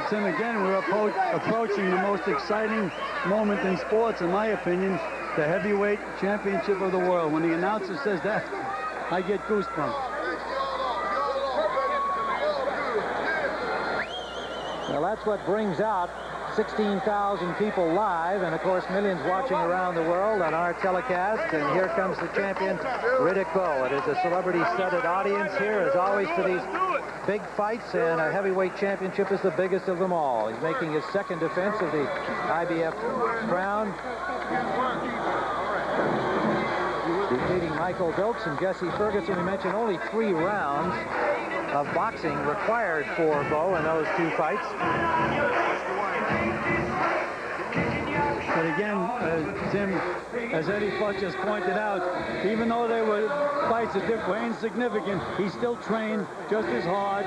Tim, again, we're approaching the most exciting moment in sports, in my opinion, the heavyweight championship of the world. When the announcer says that, I get goosebumps. Well, that's what brings out 16,000 people live, and of course millions watching around the world on our telecast. And here comes the champion, Riddick Bowe. It is a celebrity-studded audience here, as always, for these big fights, and a heavyweight championship is the biggest of them all. He's making his second defense of the IBF crown, defeating Michael Dokes and Jesse Ferguson. We mentioned only 3 rounds of boxing required for Bowe in those 2 fights. But again, Tim, as Eddie Futch just pointed out, even though they were fights that were insignificant, he still trained just as hard,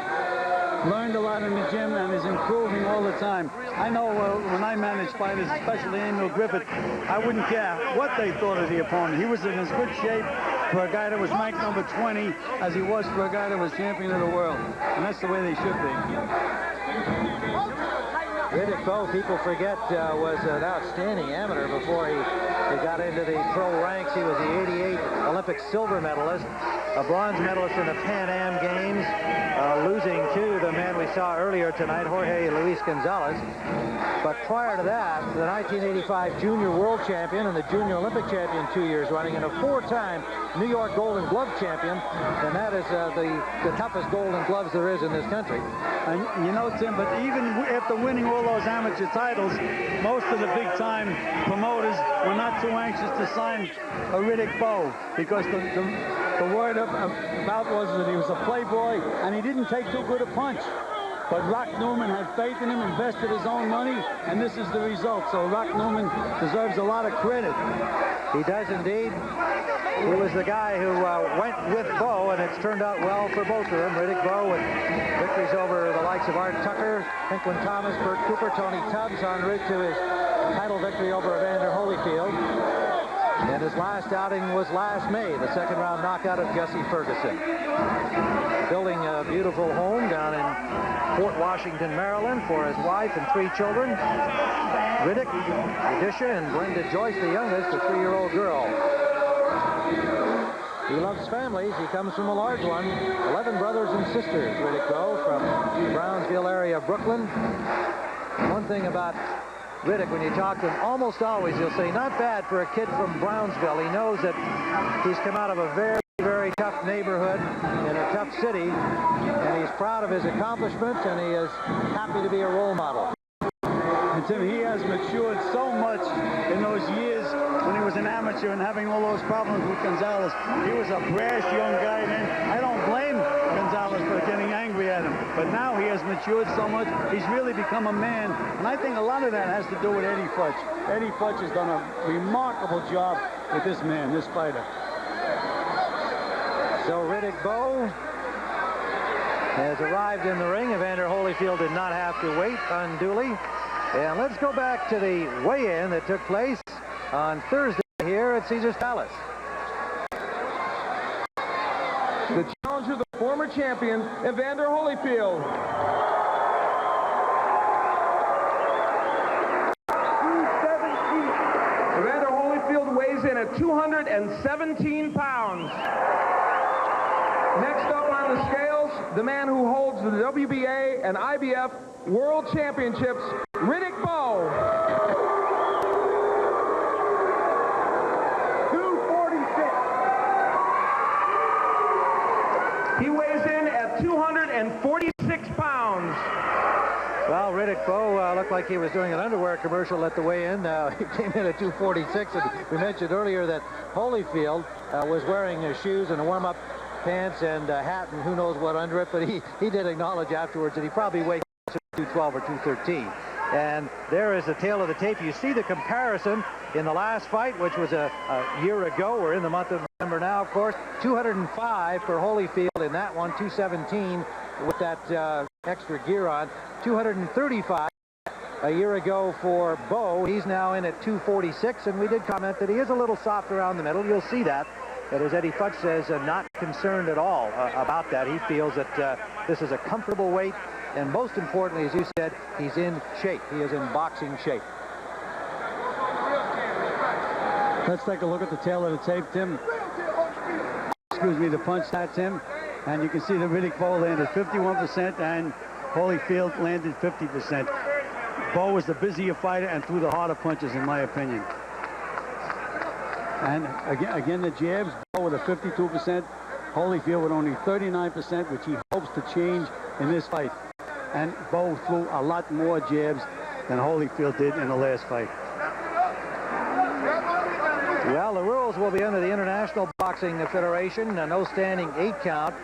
learned a lot in the gym, and is improving all the time. I know when I managed fighters, especially Emil Griffith, I wouldn't care what they thought of the opponent. He was in as good shape for a guy that was ranked number 20 as he was for a guy that was champion of the world. And that's the way they should be. Riddick Bowe, people forget, was an outstanding amateur before he got into the pro ranks. He was the '88 Olympic silver medalist, a bronze medalist in the Pan Am Games, losing to the man we saw earlier tonight, Jorge Luis Gonzalez. But prior to that, the 1985 junior world champion and the junior Olympic champion 2 years running, and a 4-time New York Golden Glove champion, and that is the toughest Golden Gloves there is in this country. And you know, Tim, but even after winning all those amateur titles, most of the big-time promoters were not too anxious to sign a Riddick Bowe, because the word about was that he was a playboy and he didn't take too good a punch. But Rock Newman had faith in him, invested his own money, and this is the result. So Rock Newman deserves a lot of credit. He does indeed. He was the guy who went with Bowe, and it's turned out well for both of them. Riddick Bowe with victories over the likes of Art Tucker, Pinklin Thomas, Bert Cooper, Tony Tubbs, en route to his title victory over Evander Holyfield. And his last outing was last May, the second-round knockout of Jesse Ferguson. Building a beautiful home down in Fort Washington, Maryland, for his wife and 3 children. Riddick, Edisha, and Glenda Joyce, the youngest, a 3-year-old girl. He loves families. He comes from a large one. 11 brothers and sisters, Riddick Bowe, from Brownsville area of Brooklyn. One thing about Riddick, when you talk to him, almost always he'll say, not bad for a kid from Brownsville. He knows that he's come out of a very, very tough neighborhood in a tough city, and he's proud of his accomplishments, and he is happy to be a role model. And Tim, he has matured so much in those years when he was an amateur and having all those problems with Gonzalez. He was a brash young guy then. I don't blame Gonzalez for getting angry at him, but now he has matured so much. He's really become a man, and I think a lot of that has to do with Eddie Futch. Eddie Futch has done a remarkable job with this man, this fighter. So Riddick Bowe has arrived in the ring. Evander Holyfield did not have to wait unduly. And let's go back to the weigh-in that took place on Thursday here at Caesars Palace. The challenger, the former champion, Evander Holyfield. Evander Holyfield weighs in at 217 pounds. Next up on the scales, the man who holds the WBA and IBF World Championships, Riddick Bowe. 246. He weighs in at 246 pounds. Well, Riddick Bowe looked like he was doing an underwear commercial at the weigh-in. He came in at 246, and we mentioned earlier that Holyfield was wearing shoes and a warm-up pants and a hat and who knows what under it, but he did acknowledge afterwards that he probably weighed 212 or 213. And there is the tail of the tape. You see the comparison in the last fight, which was a year ago. We're in the month of November now, of course. 205 for Holyfield in that one, 217 with that extra gear on. 235 a year ago for Bowe. He's now in at 246, and we did comment that he is a little soft around the middle. You'll see that. But as Eddie Futch says, not concerned at all about that. He feels that this is a comfortable weight and most importantly, as you said, he's in shape. He is in boxing shape. Let's take a look at the tail of the tape, Tim. Excuse me, the punch stats, Tim. And you can see that Riddick Bowe landed 51% and Holyfield landed 50%. Bowe was the busier fighter and threw the harder punches, in my opinion. And again the jabs, Bowe with a 52%, Holyfield with only 39%, which he hopes to change in this fight. And Bowe threw a lot more jabs than Holyfield did in the last fight. Well, the rules will be under the International Boxing Federation. No standing 8 count,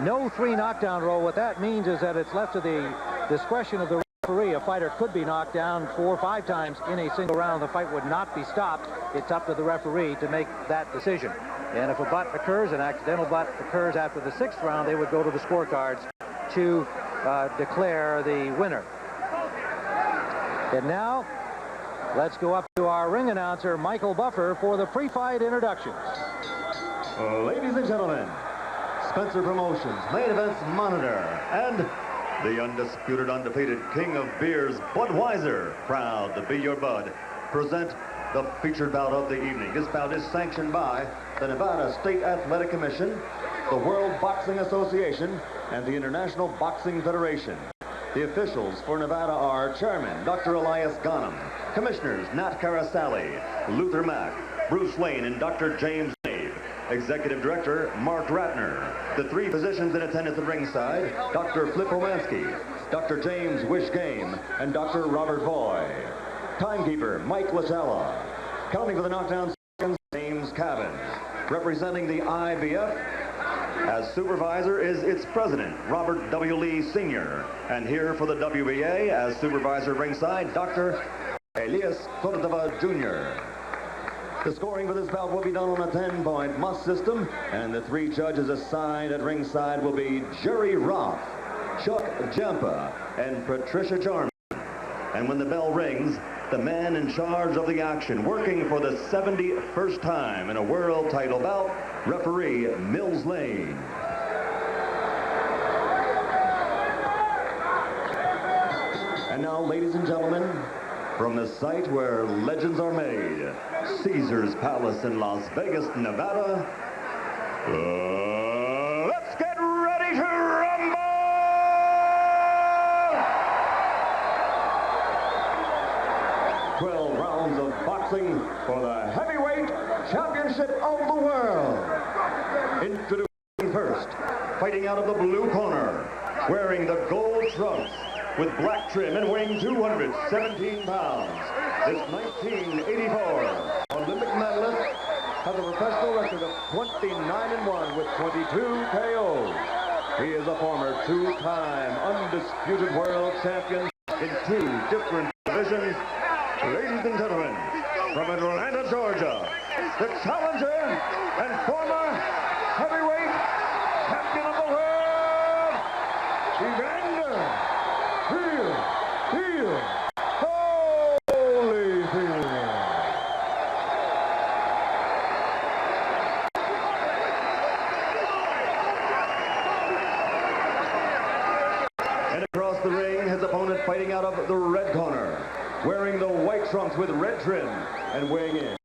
no 3 knockdown rule. What that means is that it's left to the discretion of the referee. A fighter could be knocked down 4 or 5 times in a single round. The fight would not be stopped. It's up to the referee to make that decision. And if a butt occurs, an accidental butt occurs after the 6th round, they would go to the scorecards to declare the winner. And now, let's go up to our ring announcer, Michael Buffer, for the pre-fight introductions. Ladies and gentlemen, Spencer Promotions, Main Events Monitor, and the undisputed, undefeated king of beers, Budweiser, proud to be your bud, present the featured bout of the evening. This bout is sanctioned by the Nevada State Athletic Commission, the World Boxing Association, and the International Boxing Federation. The officials for Nevada are Chairman Dr. Elias Ghanem, Commissioners Nat Carasali, Luther Mack, Bruce Lane, and Dr. James Nave. Executive Director Mark Ratner. The 3 physicians in attendance at ringside, Dr. Flip Romansky, Dr. James Wishgame, and Dr. Robert Boy. Timekeeper Mike Latella. Counting for the knockdown seconds, James Cavins. Representing the IBF as supervisor is its president, Robert W. Lee Sr. And here for the WBA as supervisor ringside, Dr. Elias Cordova Jr. The scoring for this bout will be done on a 10-point must system, and the 3 judges assigned at ringside will be Jerry Roth, Chuck Jampa, and Patricia Jarman. And when the bell rings, the man in charge of the action, working for the 71st time in a world title bout, referee Mills Lane. And now, ladies and gentlemen, from the site where legends are made, Caesar's Palace in Las Vegas, Nevada, let's get ready to rumble! 12 rounds of boxing for the heavyweight championship of the world. Introducing first, fighting out of the blue corner, wearing the gold trunks with black trim and weighing 217 pounds. This 1984 Olympic medalist has a professional record of 29-1 with 22 KOs. He is a former 2-time undisputed world champion in 2 different divisions. Ladies and gentlemen, from Atlanta, Georgia, the challenger and former heavyweight champion of the world, Evander Holyfield. And across the ring, his opponent fighting out of the red corner, wearing the white trunks with red trim and weighing in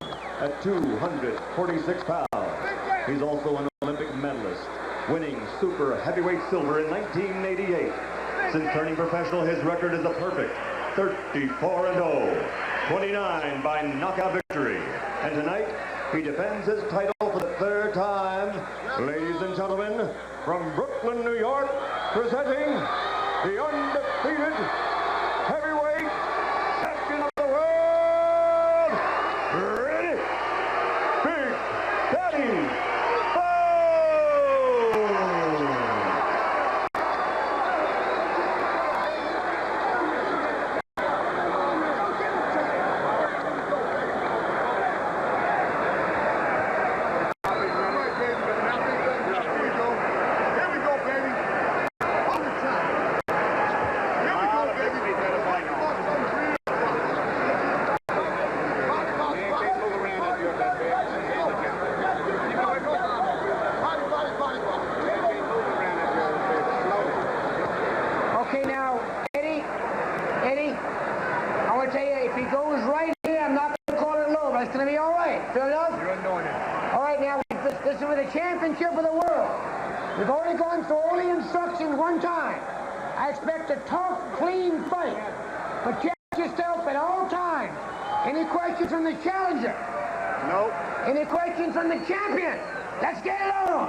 at 246 pounds. He's also an Olympic medalist, winning super heavyweight silver in 1988. Since turning professional, his record is a perfect 34-0, 29 by knockout victory. And tonight, he defends his title for the 3rd time. Ladies and gentlemen, from Brooklyn, New York, presenting the undefeated heavyweight champion of the world, Riddick Big Daddy Bowe! right, fair enough? You're anointed. All right, now, this is for the championship of the world. We've only gone through all the instructions one time. I expect a tough, clean fight. But check yourself at all times. Any questions from the challenger? No. Any questions from the champion? Let's get it on.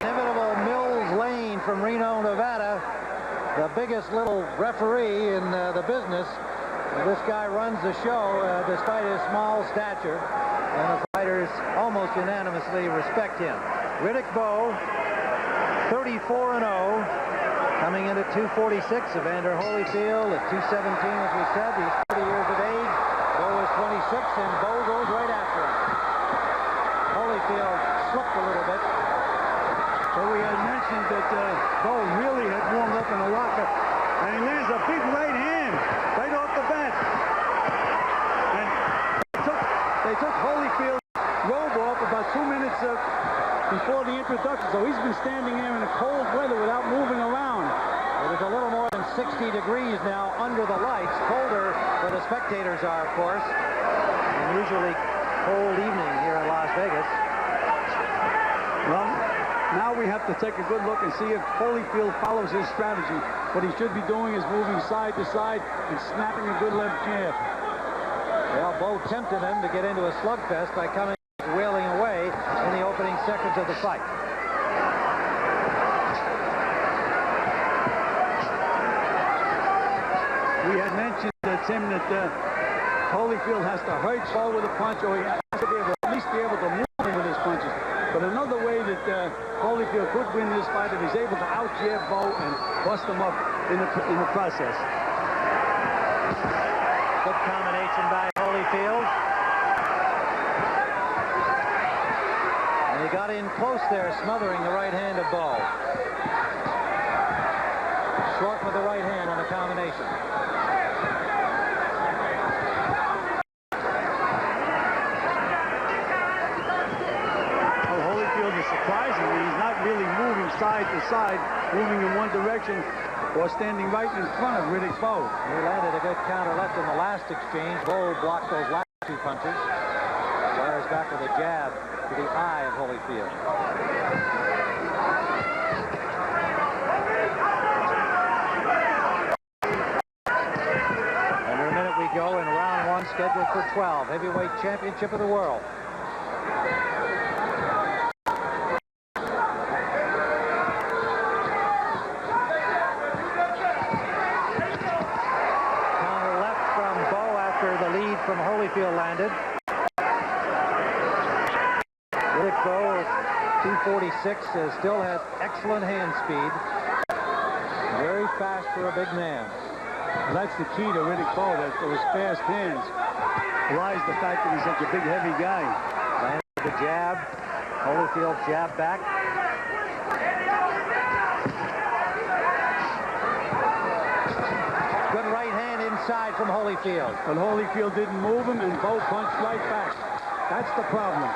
Inimitable Mills Lane from Reno, Nevada, the biggest little referee in the business. This guy runs the show despite his small stature, and the fighters almost unanimously respect him. Riddick Bowe, 34-0, coming in at 246. Evander Holyfield at 217, as we said. He's 30 years of age. Bowe is 26, and Bowe goes right after him. Holyfield slipped a little bit. So we had mentioned that Bowe really had warmed up in the locker, and he lands a big right hand right off the bat. And they took Holyfield's robe off about 2 minutes before the introduction, so he's been standing there in the cold weather without moving around. It is a little more than 60 degrees now under the lights, colder where the spectators are, of course. An usually cold evening here in Las Vegas. Well, now we have to take a good look and see if Holyfield follows his strategy. What he should be doing is moving side to side and snapping a good left jab. Well, Bowe tempted him to get into a slugfest by coming wailing away in the opening seconds of the fight. We had mentioned, Tim, that Holyfield has to hurt Bowe with a punch, or he has to be able, at least be able to move him with his punches. But another way that Holyfield could win this fight if he's able to out-jab Bowe and bust him up in the process. Good combination by Holyfield. And he got in close there, smothering the right hand of Bowe. Short with the right hand on the combination. Surprisingly, he's not really moving side to side, moving in one direction, or standing right in front of Riddick Bowe. He landed a good counter left in the last exchange. Bowe blocked those last two punches. Fires back with a jab to the eye of Holyfield. Under a minute we go in round one, scheduled for 12. Heavyweight championship of the world. From Holyfield landed. Riddick Bowe, 246, still has excellent hand speed. Very fast for a big man. Well, that's the key to Riddick Bowe, that those fast hands lies the fact that he's such a big, heavy guy. Landed the jab. Holyfield jab back. Good right hand inside from Holyfield. But Holyfield didn't move him, and Bowe punched right back. That's the problem.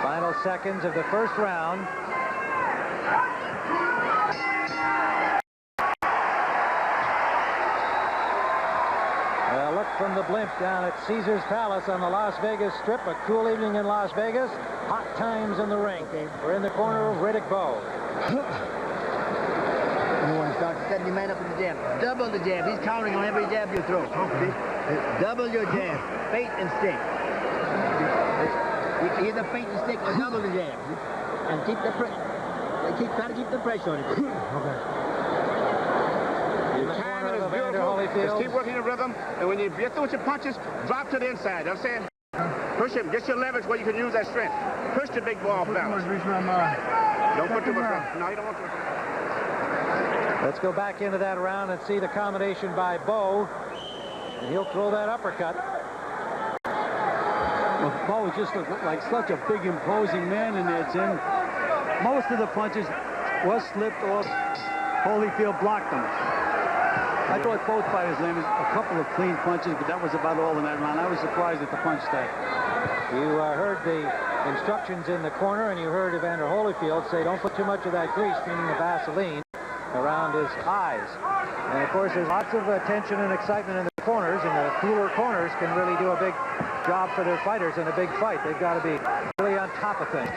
Final seconds of the first round. A look from the blimp down at Caesar's Palace on the Las Vegas Strip. A cool evening in Las Vegas. Hot times in the ring. We're in the corner of Riddick Bowe. You want to start setting your man up in the jab. Double the jab. He's counting on every jab you throw. See? Double your jab. Feint and stick. Either feint and stick or double the jab. And keep the try to keep the pressure on it. Okay. The time is beautiful. Just keep working the rhythm, and when you get through with your punches, drop to the inside. I'm saying, push him. Get your leverage where you can use that strength. Push the big ball off balance. Don't put too much. No, you don't want to. Let's go back into that round and see the combination by Bowe. And he'll throw that uppercut. Well, Bowe just looked like such a big, imposing man in there, Tim. Most of the punches was slipped off. Holyfield blocked them. I thought both fighters landed a couple of clean punches, but that was about all in that round. I was surprised at the punch stack. You heard the instructions in the corner, and you heard Evander Holyfield say, don't put too much of that grease, meaning the Vaseline, around his eyes. And, of course, there's lots of tension and excitement in the corners, and the cooler corners can really do a big job for their fighters in a big fight. They've got to be really on top of things.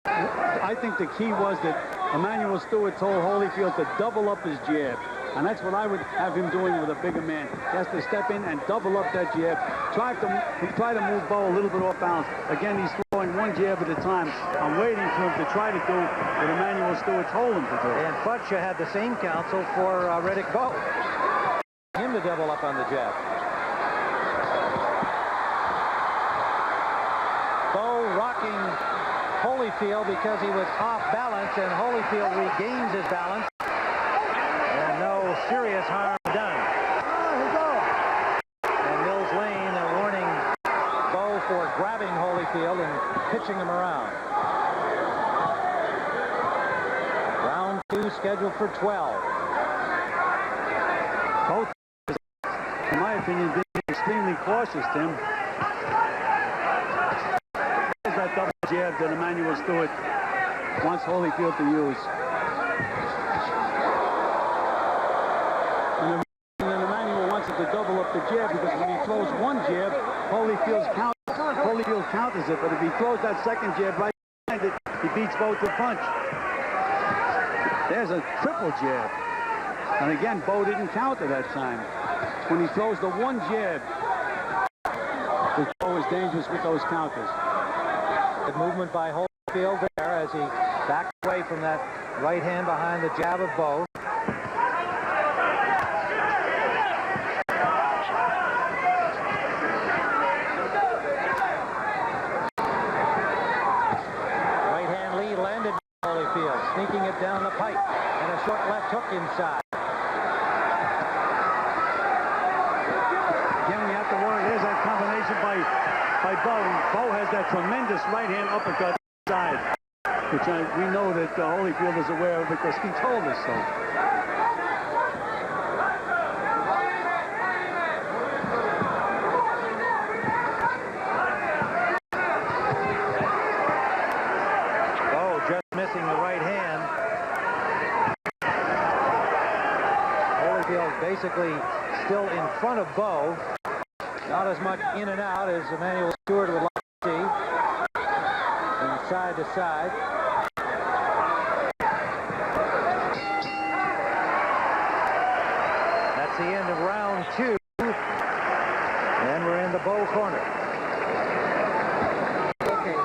I think the key was that Emmanuel Stewart told Holyfield to double up his jab. And that's what I would have him doing with a bigger man. He has to step in and double up that jab. Try to move Bowe a little bit off balance. Again, he's throwing one jab at a time. I'm waiting for him to try to do what Emmanuel Stewart told him to do. And Futch had the same counsel for Riddick Bowe. Him to double up on the jab. Bowe rocking Holyfield because he was off balance, and Holyfield regains his balance. And no serious harm done. And Mills Lane warning Bowe for grabbing Holyfield and pitching him around. Round 2 scheduled for 12. Both, in my opinion, being extremely cautious, Tim. There's that double jab that Emmanuel Stewart wants Holyfield to use. And then Emmanuel wants it to double up the jab, because when he throws one jab, Holyfield counters it. But if he throws that second jab right behind it, he beats Bowe to the punch. There's a triple jab. And again, Bowe didn't counter that time. When he throws the one jab, Bowe is dangerous with those counters. Good movement by Holyfield there as he backed away from that right hand behind the jab of Bowe. Right hand lead landed by Holyfield, sneaking it down the pipe, and a short left hook inside. Again, we have to worry. There's that combination by Bowe. Bowe has that tremendous right hand uppercut inside, which we know that Holyfield is aware of because he told us so. Bowe just missing the right hand. Holyfield basically still in front of Bowe. Not as much in and out as Emmanuel Stewart would like to see. From side to side. That's the end of round 2. And we're in the Bowe corner. Okay.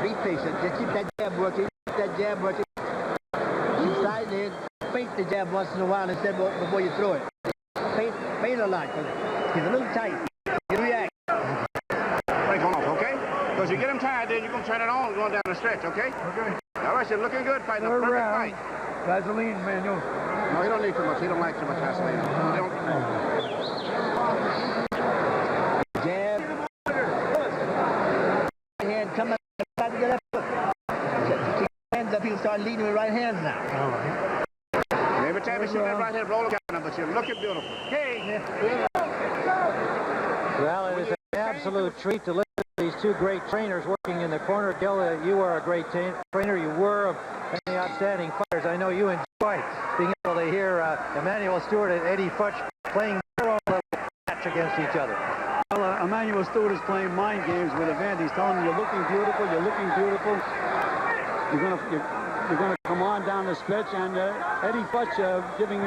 Be patient. Just keep that jab working. Keep that jab working. Keep side leg. Feint the jab once in a while instead of before you throw it. Feint a lot. He's a little tight. You react. Break him off, okay? Because you get him tired, then you're going to turn it on going down the stretch, okay? Okay. All right, you're looking good, fighting a perfect fight. Vaseline, Manuel. No, he don't need too much. He don't like too much Vaseline. Jab. Hand come up. Try to get up. Keep your hands up. He'll start leading with right hands now. Every time you shoot that right hand, roll the counter, but you're looking beautiful. Hey! Well, it is an absolute treat to listen to these two great trainers working in the corner. Gil, you are a great trainer. You were of many outstanding fighters. I know you enjoy being able to hear Emmanuel Stewart and Eddie Futch playing their own little match against each other. Well, Emmanuel Stewart is playing mind games with Evander. He's telling him, you're looking beautiful, you're looking beautiful. You're going to come on down the stretch, and Eddie Futch giving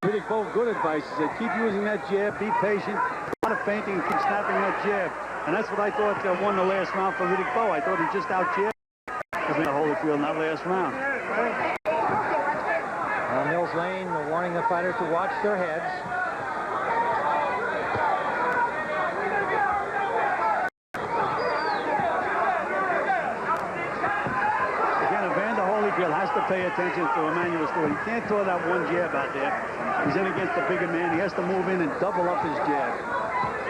Riddick Bowe good advice. He said, keep using that jab, be patient, a lot of feinting, and keep snapping that jab. And that's what I thought won the last round for Riddick Bowe. I thought he just out-jabbed Holyfield in that last round. Mills Lane warning the fighters to watch their heads. Has to pay attention to Emmanuel Stewart. He can't throw that one jab out there. He's in against the bigger man. He has to move in and double up his jab.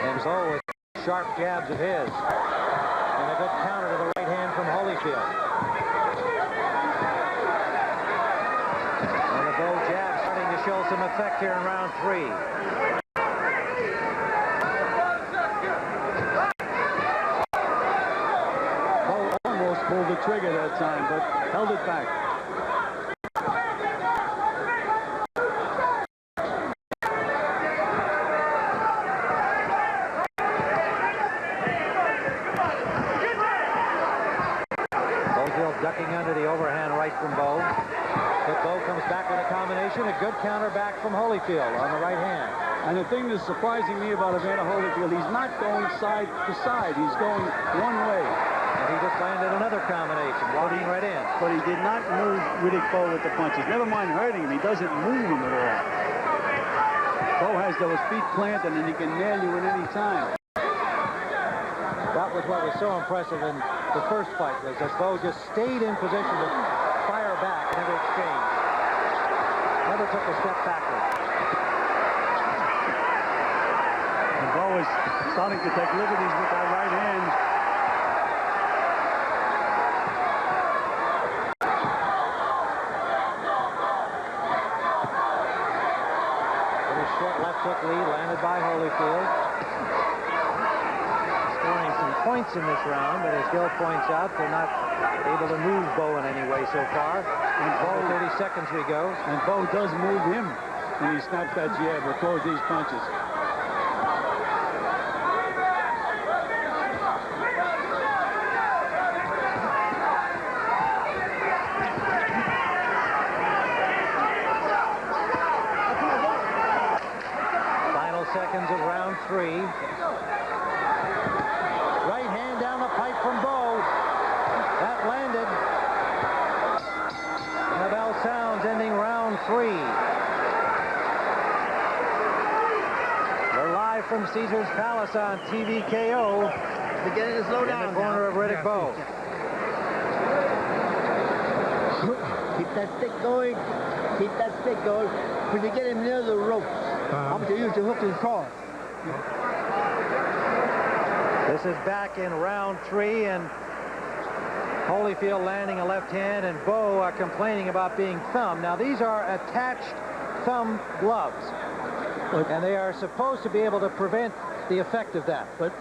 And Bowe with sharp jabs of his. And a good counter to the right hand from Holyfield. And the Bowe jab starting to show some effect here in round 3. Pulled the trigger that time, but held it back. Holyfield ducking under the overhand right from Bowe. But Bowe comes back with a combination. A good counter back from Holyfield on the right hand. And the thing that's surprising me about Evander Holyfield, he's not going side to side. He's going one way. And he just landed another combination, walking right in. But he did not move Riddick Bowe with the punches. Never mind hurting him. He doesn't move him at all. Bowe has those feet planted, and he can nail you at any time. That was what was so impressive in the first fight, was that Bowe just stayed in position to fire back in every exchange. Never took a step backward. And Bowe is starting to take liberties with that right hand. Very short left hook lead landed by Holyfield. Scoring some points in this round, but as Gil points out, they're not able to move Bowe in any way so far. And Bowe, 30 seconds we go. And Bowe does move him when he snaps that jab or throws these punches. Final seconds of round 3. Right hand down the pipe from Bowe. That landed. And the bell sounds, ending round 3. We're live from Caesar's Palace on TVKO. Beginning to slow down. In the corner of Riddick Bowe. Keep that stick going. Keep that stick going. When you get him near the ropes, I'm going to use the hook and cross. This is back in round 3, and Holyfield landing a left hand, and Bowe complaining about being thumbed. Now, these are attached thumb gloves, and they are supposed to be able to prevent the effect of that. But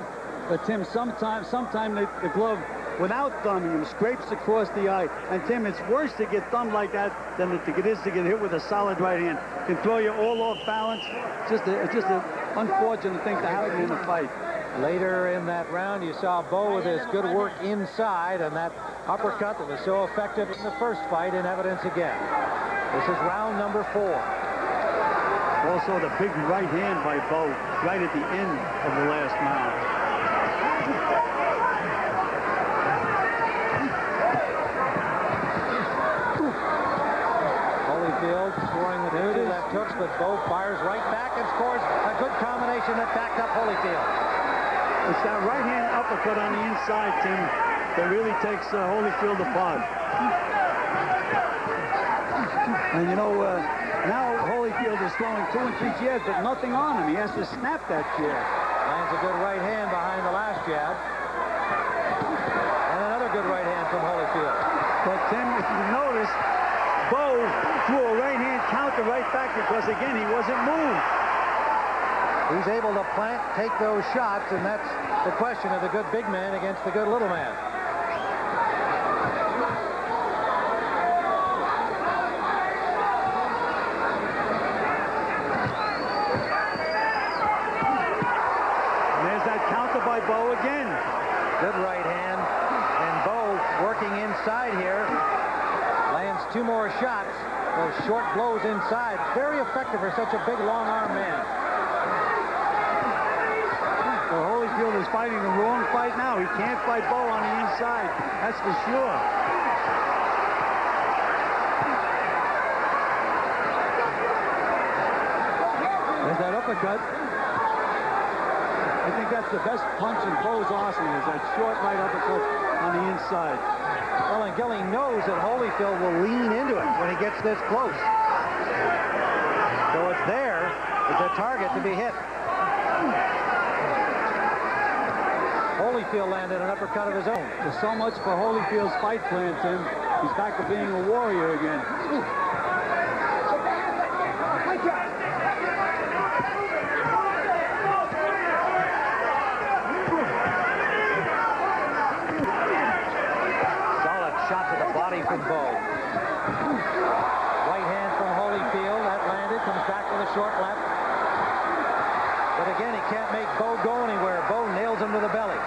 Tim, sometimes the glove, without thumbing him, scrapes across the eye. And Tim, it's worse to get thumbed like that than it is to get hit with a solid right hand. It can throw you all off balance. It's just an unfortunate thing to happen in a fight. Later in that round, you saw Bowe with his good work inside, and that uppercut that was so effective in the first fight in evidence again. This is round number 4. Also, the big right hand by Bowe right at the end of the last round. Holyfield scoring with 2 left hooks, but Bowe fires right back and scores a good combination that backed up Holyfield. It's that right hand uppercut on the inside, Tim, that really takes Holyfield apart. And you know, now Holyfield is throwing 2 and 3 jabs, but nothing on him. He has to snap that jab. Lands a good right hand behind the last jab. And another good right hand from Holyfield. But Tim, if you notice, Bowe threw a right hand counter right back because, again, he wasn't moved. He's able to plant, take those shots, and that's the question of the good big man against the good little man. And there's that counter by Bowe again. Good right hand. And Bowe working inside here. Lands 2 more shots. Those short blows inside. Very effective for such a big, long-arm man. Well, Holyfield is fighting the wrong fight now. He can't fight Bowe on the inside. That's for sure. There's that uppercut. I think that's the best punch in Bowe's arsenal, is that short right uppercut on the inside. Well, and Gilly knows that Holyfield will lean into it when he gets this close. So it's there. It's a target to be hit. Holyfield landed an uppercut of his own. There's so much for Holyfield's fight plan, Tim. He's back to being a warrior again. Solid shot to the body from Bowe. Right hand from Holyfield. That landed. Comes back with a short left. But again, he can't make Bowe go anywhere. Bowe nails him to the belly.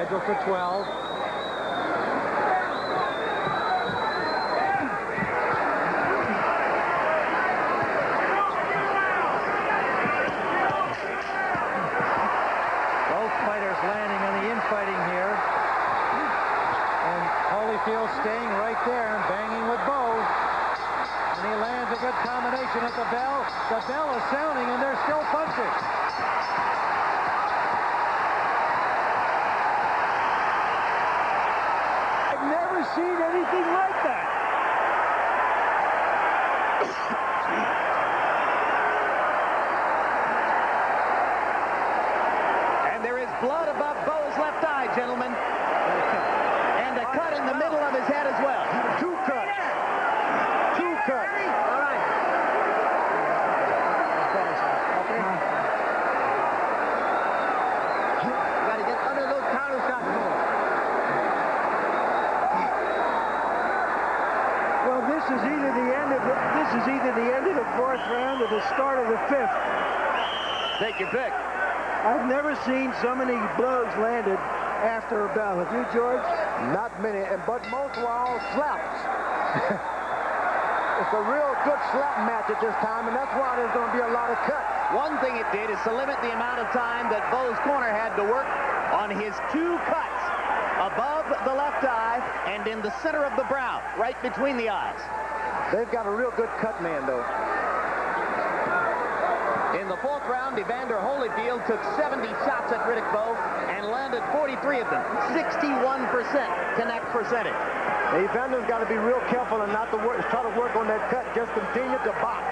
scheduled for 12. Both fighters landing on the infighting here. And Holyfield staying right there and banging with Bowe. And he lands a good combination at the bell. The bell is sounding and they're still punching. I've never seen anything like that. And there is blood above Bowe's left eye, gentlemen. And a cut in the middle of his head as well. Two cuts. Two cuts. All right. You got to get under those counter shots. Well, this is either the end of the fourth round or the start of the fifth. Take your pick. I've never seen so many blows landed after a bell. Have you, George? Not many, but most were all slaps. It's a real good slap match at this time, and that's why there's going to be a lot of cuts. One thing it did is to limit the amount of time that Bowe's corner had to work on his two cuts above the left eye and in the center of the brow, right between the eyes. They've got a real good cut man, though. In the fourth round, Evander Holyfield took 70 shots at Riddick Bowe and landed 43 of them, 61% connect percentage. Evander's got to be real careful and not to try to work on that cut. Just continue to box.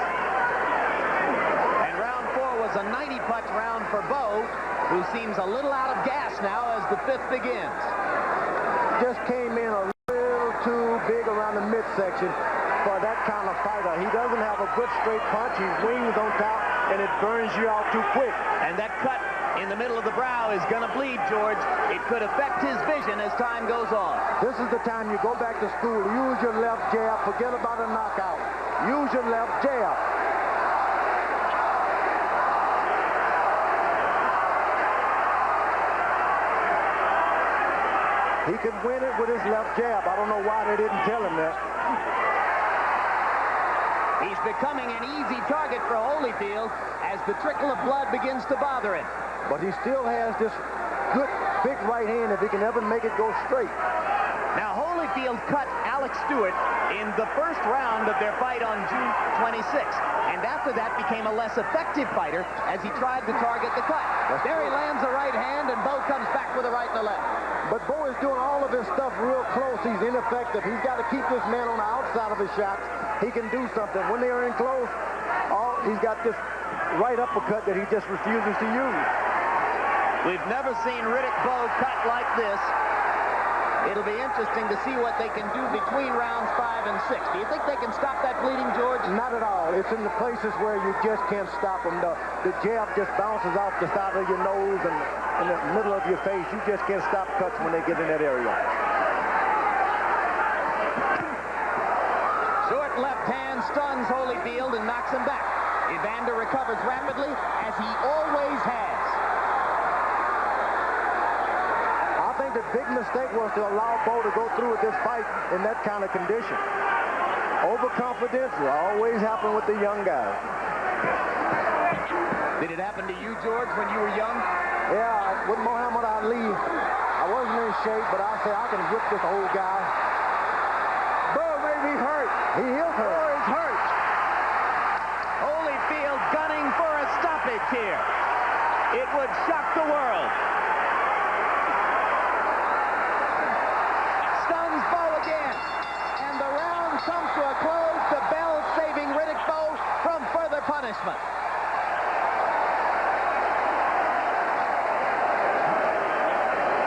And round 4 was a 90-punch round for Bowe, who seems a little out of gas now as the fifth begins. Just came in a little too big around the midsection for that kind of fighter. He doesn't have a good straight punch. He's wings on top, and it burns you out too quick. And that cut in the middle of the brow is going to bleed, George. It could affect his vision as time goes on. This is the time you go back to school. Use your left jab. Forget about a knockout. Use your left jab. He could win it with his left jab. I don't know why they didn't tell him that. He's becoming an easy target for Holyfield as the trickle of blood begins to bother him. But he still has this good, big right hand if he can ever make it go straight. Now, Holyfield cut Alex Stewart in the first round of their fight on June 26th. And after that became a less effective fighter as he tried to target the cut. There he lands a right hand, and Bowe comes back with a right and a left. But Bowe is doing all of his stuff real close. He's ineffective. He's got to keep this man on the outside of his shots. He can do something. When they are in close, he's got this right uppercut that he just refuses to use. We've never seen Riddick Bowe cut like this. It'll be interesting to see what they can do between rounds 5 and 6. Do you think they can stop that bleeding, George? Not at all. It's in the places where you just can't stop them. The jab just bounces off the side of your nose and in the middle of your face. You just can't stop cuts when they get in that area. Short left hand stuns Holyfield and knocks him back. Evander recovers rapidly, as he always has. I think the big mistake was to allow Bowe to go through with this fight in that kind of condition. Overconfidence will always happen with the young guys. Did it happen to you, George, when you were young? Yeah, with Muhammad Ali, I wasn't in shape, but I said I can whip this old guy. Bowe may be hurt. He is hurt. Bowe is hurt. Holyfield gunning for a stoppage here. It would shock the world. Stuns Bowe again. And the round comes to a close. The bell saving Riddick Bowe from further punishment.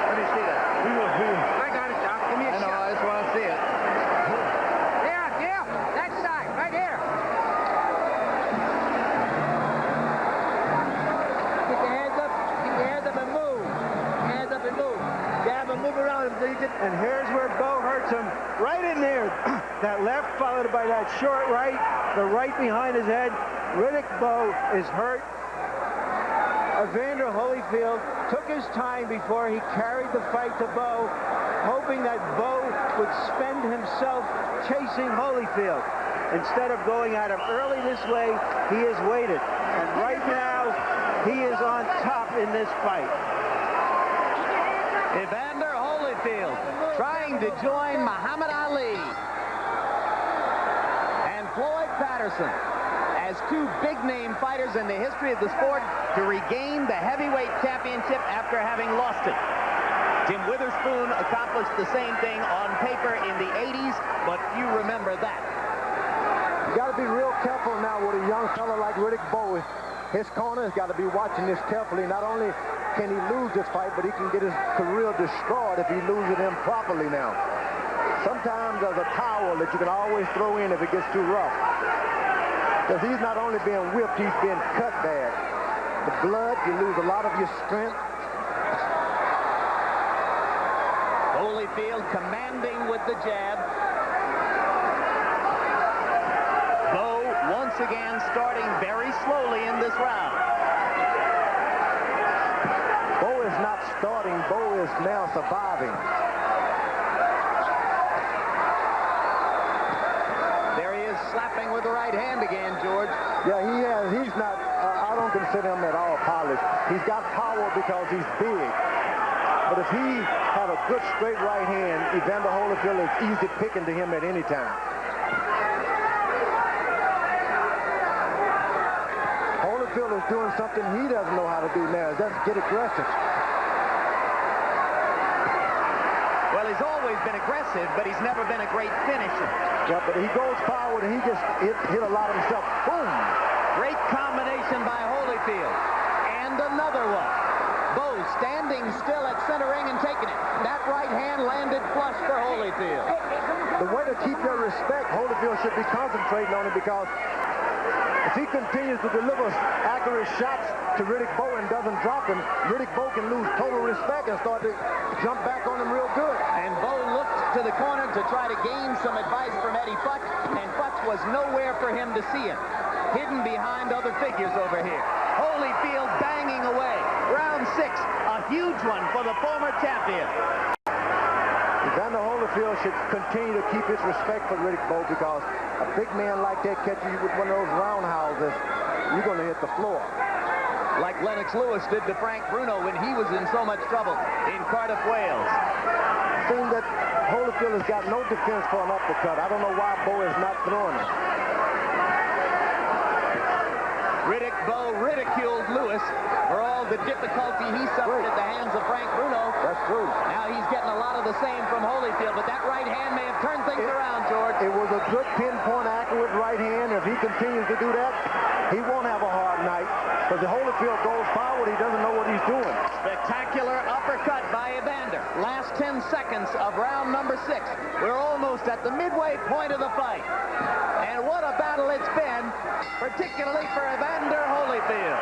Let me see that. I got it, Doc. Give me a shot. I just want to see it. Yeah, that side, right here. Keep your hands up. Keep your hands up and move. Hands up and move. Jab and move around. And here's where Bowe hurts him. Right in there. That left followed by that short right. The right behind his head. Riddick Bowe is hurt. Evander Holyfield took his time before he carried the fight to Bowe, hoping that Bowe would spend himself chasing Holyfield. Instead of going at him early this way, he has waited. And right now, he is on top in this fight. Evander Holyfield trying to join Muhammad Ali and Floyd Patterson as two big-name fighters in the history of the sport to regain the heavyweight championship after having lost it. Tim Witherspoon accomplished the same thing on paper in the 80s, but few remember that. You got to be real careful now with a young fella like Riddick Bowe. His corner has got to be watching this carefully. Not only can he lose this fight, but he can get his career destroyed if he loses it improperly now. Sometimes there's a towel that you can always throw in if it gets too rough. Because he's not only being whipped, he's being cut bad. The blood, you lose a lot of your strength. Holyfield commanding with the jab. Bowe once again starting very slowly in this round. Bowe is not starting. Bowe is now surviving. There he is slapping with the right hand again, George. Yeah, he has. He's not, I don't consider him at all polished. He's got power because he's big. But if he had a good straight right hand, Evander Holyfield is easy picking to him at any time. Holyfield is doing something he doesn't know how to do now. That's get aggressive. Well, he's always been aggressive, but he's never been a great finisher. Yeah, but he goes forward and he just hit a lot himself. Boom! Great combination by Holyfield. And another one. Bowe standing still at center ring and taking it. That right hand landed flush for Holyfield. The way to keep their respect, Holyfield should be concentrating on it, because if he continues to deliver accurate shots to Riddick Bowe and doesn't drop him, Riddick Bowe can lose total respect and start to jump back on him real good. And Bowe looked to the corner to try to gain some advice from Eddie Futch, and Futch was nowhere for him to see him. Hidden behind other figures over here. Holyfield banging away. Round 6, a huge one for the former champion. Evander Holyfield should continue to keep his respect for Riddick Bowe, because a big man like that catching you with one of those roundhouses, you're going to hit the floor. Like Lennox Lewis did to Frank Bruno when he was in so much trouble in Cardiff, Wales. Seeing that Holyfield has got no defense for an uppercut. I don't know why Bowe is not throwing it. Riddick Bowe ridiculed Lewis for all the difficulty he suffered at the hands of Frank Bruno. That's true. Now he's getting a lot of the same from Holyfield, but that right hand may have turned things around, George. It was a good pinpoint, accurate right hand. If he continues to do that, he won't have a hard night. Because the Holyfield goes forward, he doesn't know what he's doing. Spectacular uppercut by Evander. Last 10 seconds of round number 6. We're almost at the midway point of the fight. And what a battle it's been, particularly for Evander Holyfield.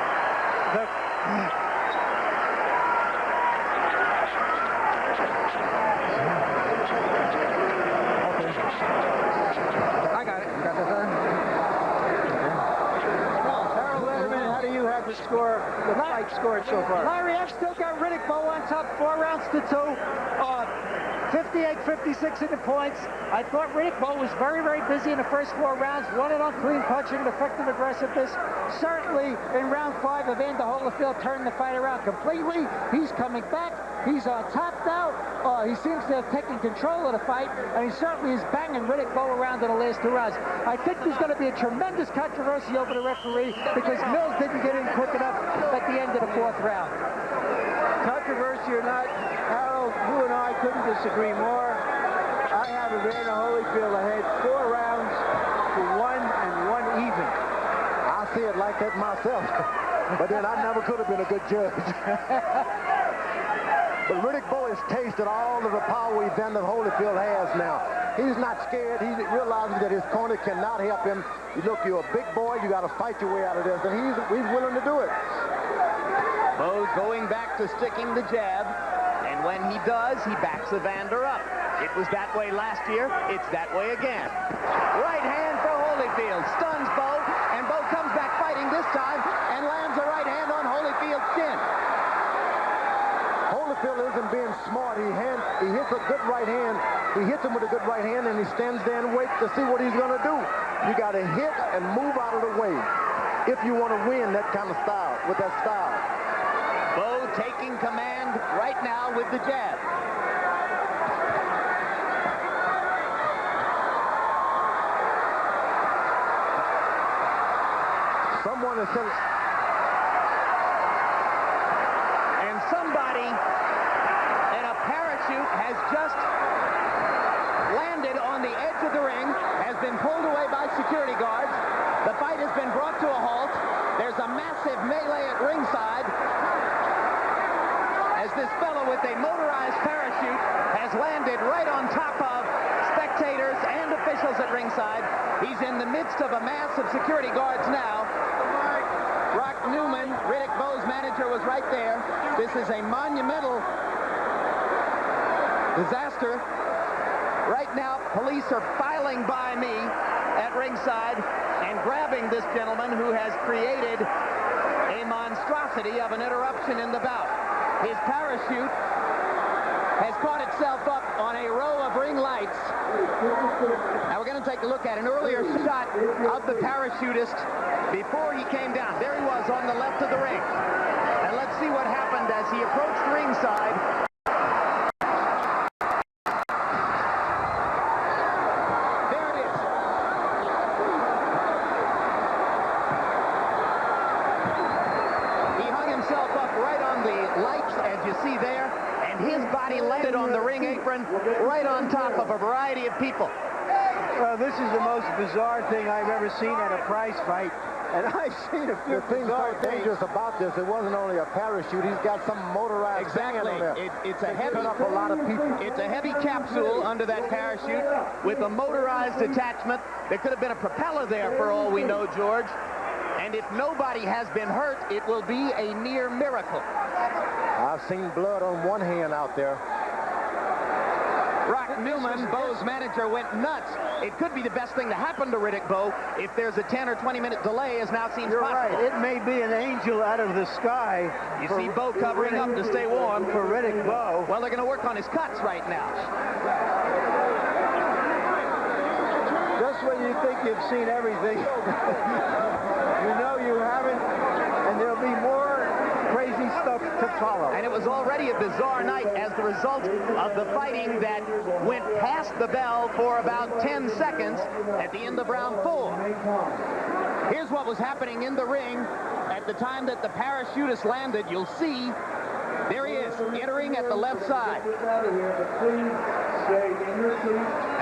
I got it. You got this, sir? Harold Letterman, how do you have the score, the fight scored so far? Larry, I've still got Riddick Bowe on top, 4 rounds to 2. 58-56 in the points. I thought Riddick Bowe was very, very busy in the first 4 rounds. Won it on clean punching and effective aggressiveness. Certainly, in round 5, Evander Holyfield turned the fight around completely. He's coming back. He's on top now. He seems to have taken control of the fight, and he certainly is banging Riddick Bowe around in the last 2 rounds. I think there's going to be a tremendous controversy over the referee, because Mills didn't get in quick enough at the end of the 4th round. Controversy or not, Harold, you and I couldn't disagree more. I have Evander Holyfield ahead 4 rounds to 1 and 1 even. I see it like that myself, but then I never could have been a good judge. But Riddick Bowe has tasted all of the power Evander Holyfield has now. He's not scared. He realizes that his corner cannot help him. Look, you're a big boy. You got to fight your way out of this, and he's willing to do it. Bowe going back to sticking the jab, and when he does, he backs Evander up. It was that way last year. It's that way again. Right hand for Holyfield. Stuns Bowe, and Bowe comes back fighting this time and lands a right hand on Holyfield's chin. being smart. He hits a good right hand. He hits him with a good right hand, and he stands there and waits to see what he's going to do. You got to hit and move out of the way if you want to win that kind of style, with that style. Bowe taking command right now with the jab. Someone has said, and somebody in a parachute has just landed on the edge of the ring, has been pulled away by security guards. The fight has been brought to a halt. There's a massive melee at ringside as this fellow with a motorized parachute has landed right on top of spectators and officials at ringside. He's in the midst of a mass of security guards now. Brock Newman, Riddick Bowe's manager, was right there. This is a monumental disaster. Right now, police are filing by me at ringside and grabbing this gentleman who has created a monstrosity of an interruption in the bout. His parachute has caught itself up on a row of ring lights. Now we're going to take a look at an earlier shot of the parachutist before he came down. There he was on the left of the ring. And let's see what happened as he approached ringside. There it is. He hung himself up right on the lights, as you see there, and his body landed on the ring apron right on top of a variety of people. This is the most bizarre thing I've ever seen at a prize fight. And I've seen a few bizarre so dangerous about this. It wasn't only a parachute. He's got some motorized thing on there. It's a heavy, up a lot of people. It's a heavy capsule under that parachute with a motorized attachment. There could have been a propeller there for all we know, George. And if nobody has been hurt, it will be a near miracle. I've seen blood on one hand out there. Brock Newman, Bowe's manager, went nuts. It could be the best thing to happen to Riddick Bowe if there's a 10 or 20-minute delay, as now seems You're possible. right. It may be an angel out of the sky. You see Bowe covering up to stay warm. For Riddick Bowe. Well, they're going to work on his cuts right now. Just when you think you've seen everything, you know you haven't, and there'll be more crazy stuff to follow. And it was already a bizarre night as the result of the fighting that went past the bell for about 10 seconds at the end of round 4. Here's what was happening in the ring at the time that the parachutist landed. You'll see, there he is, entering at the left side.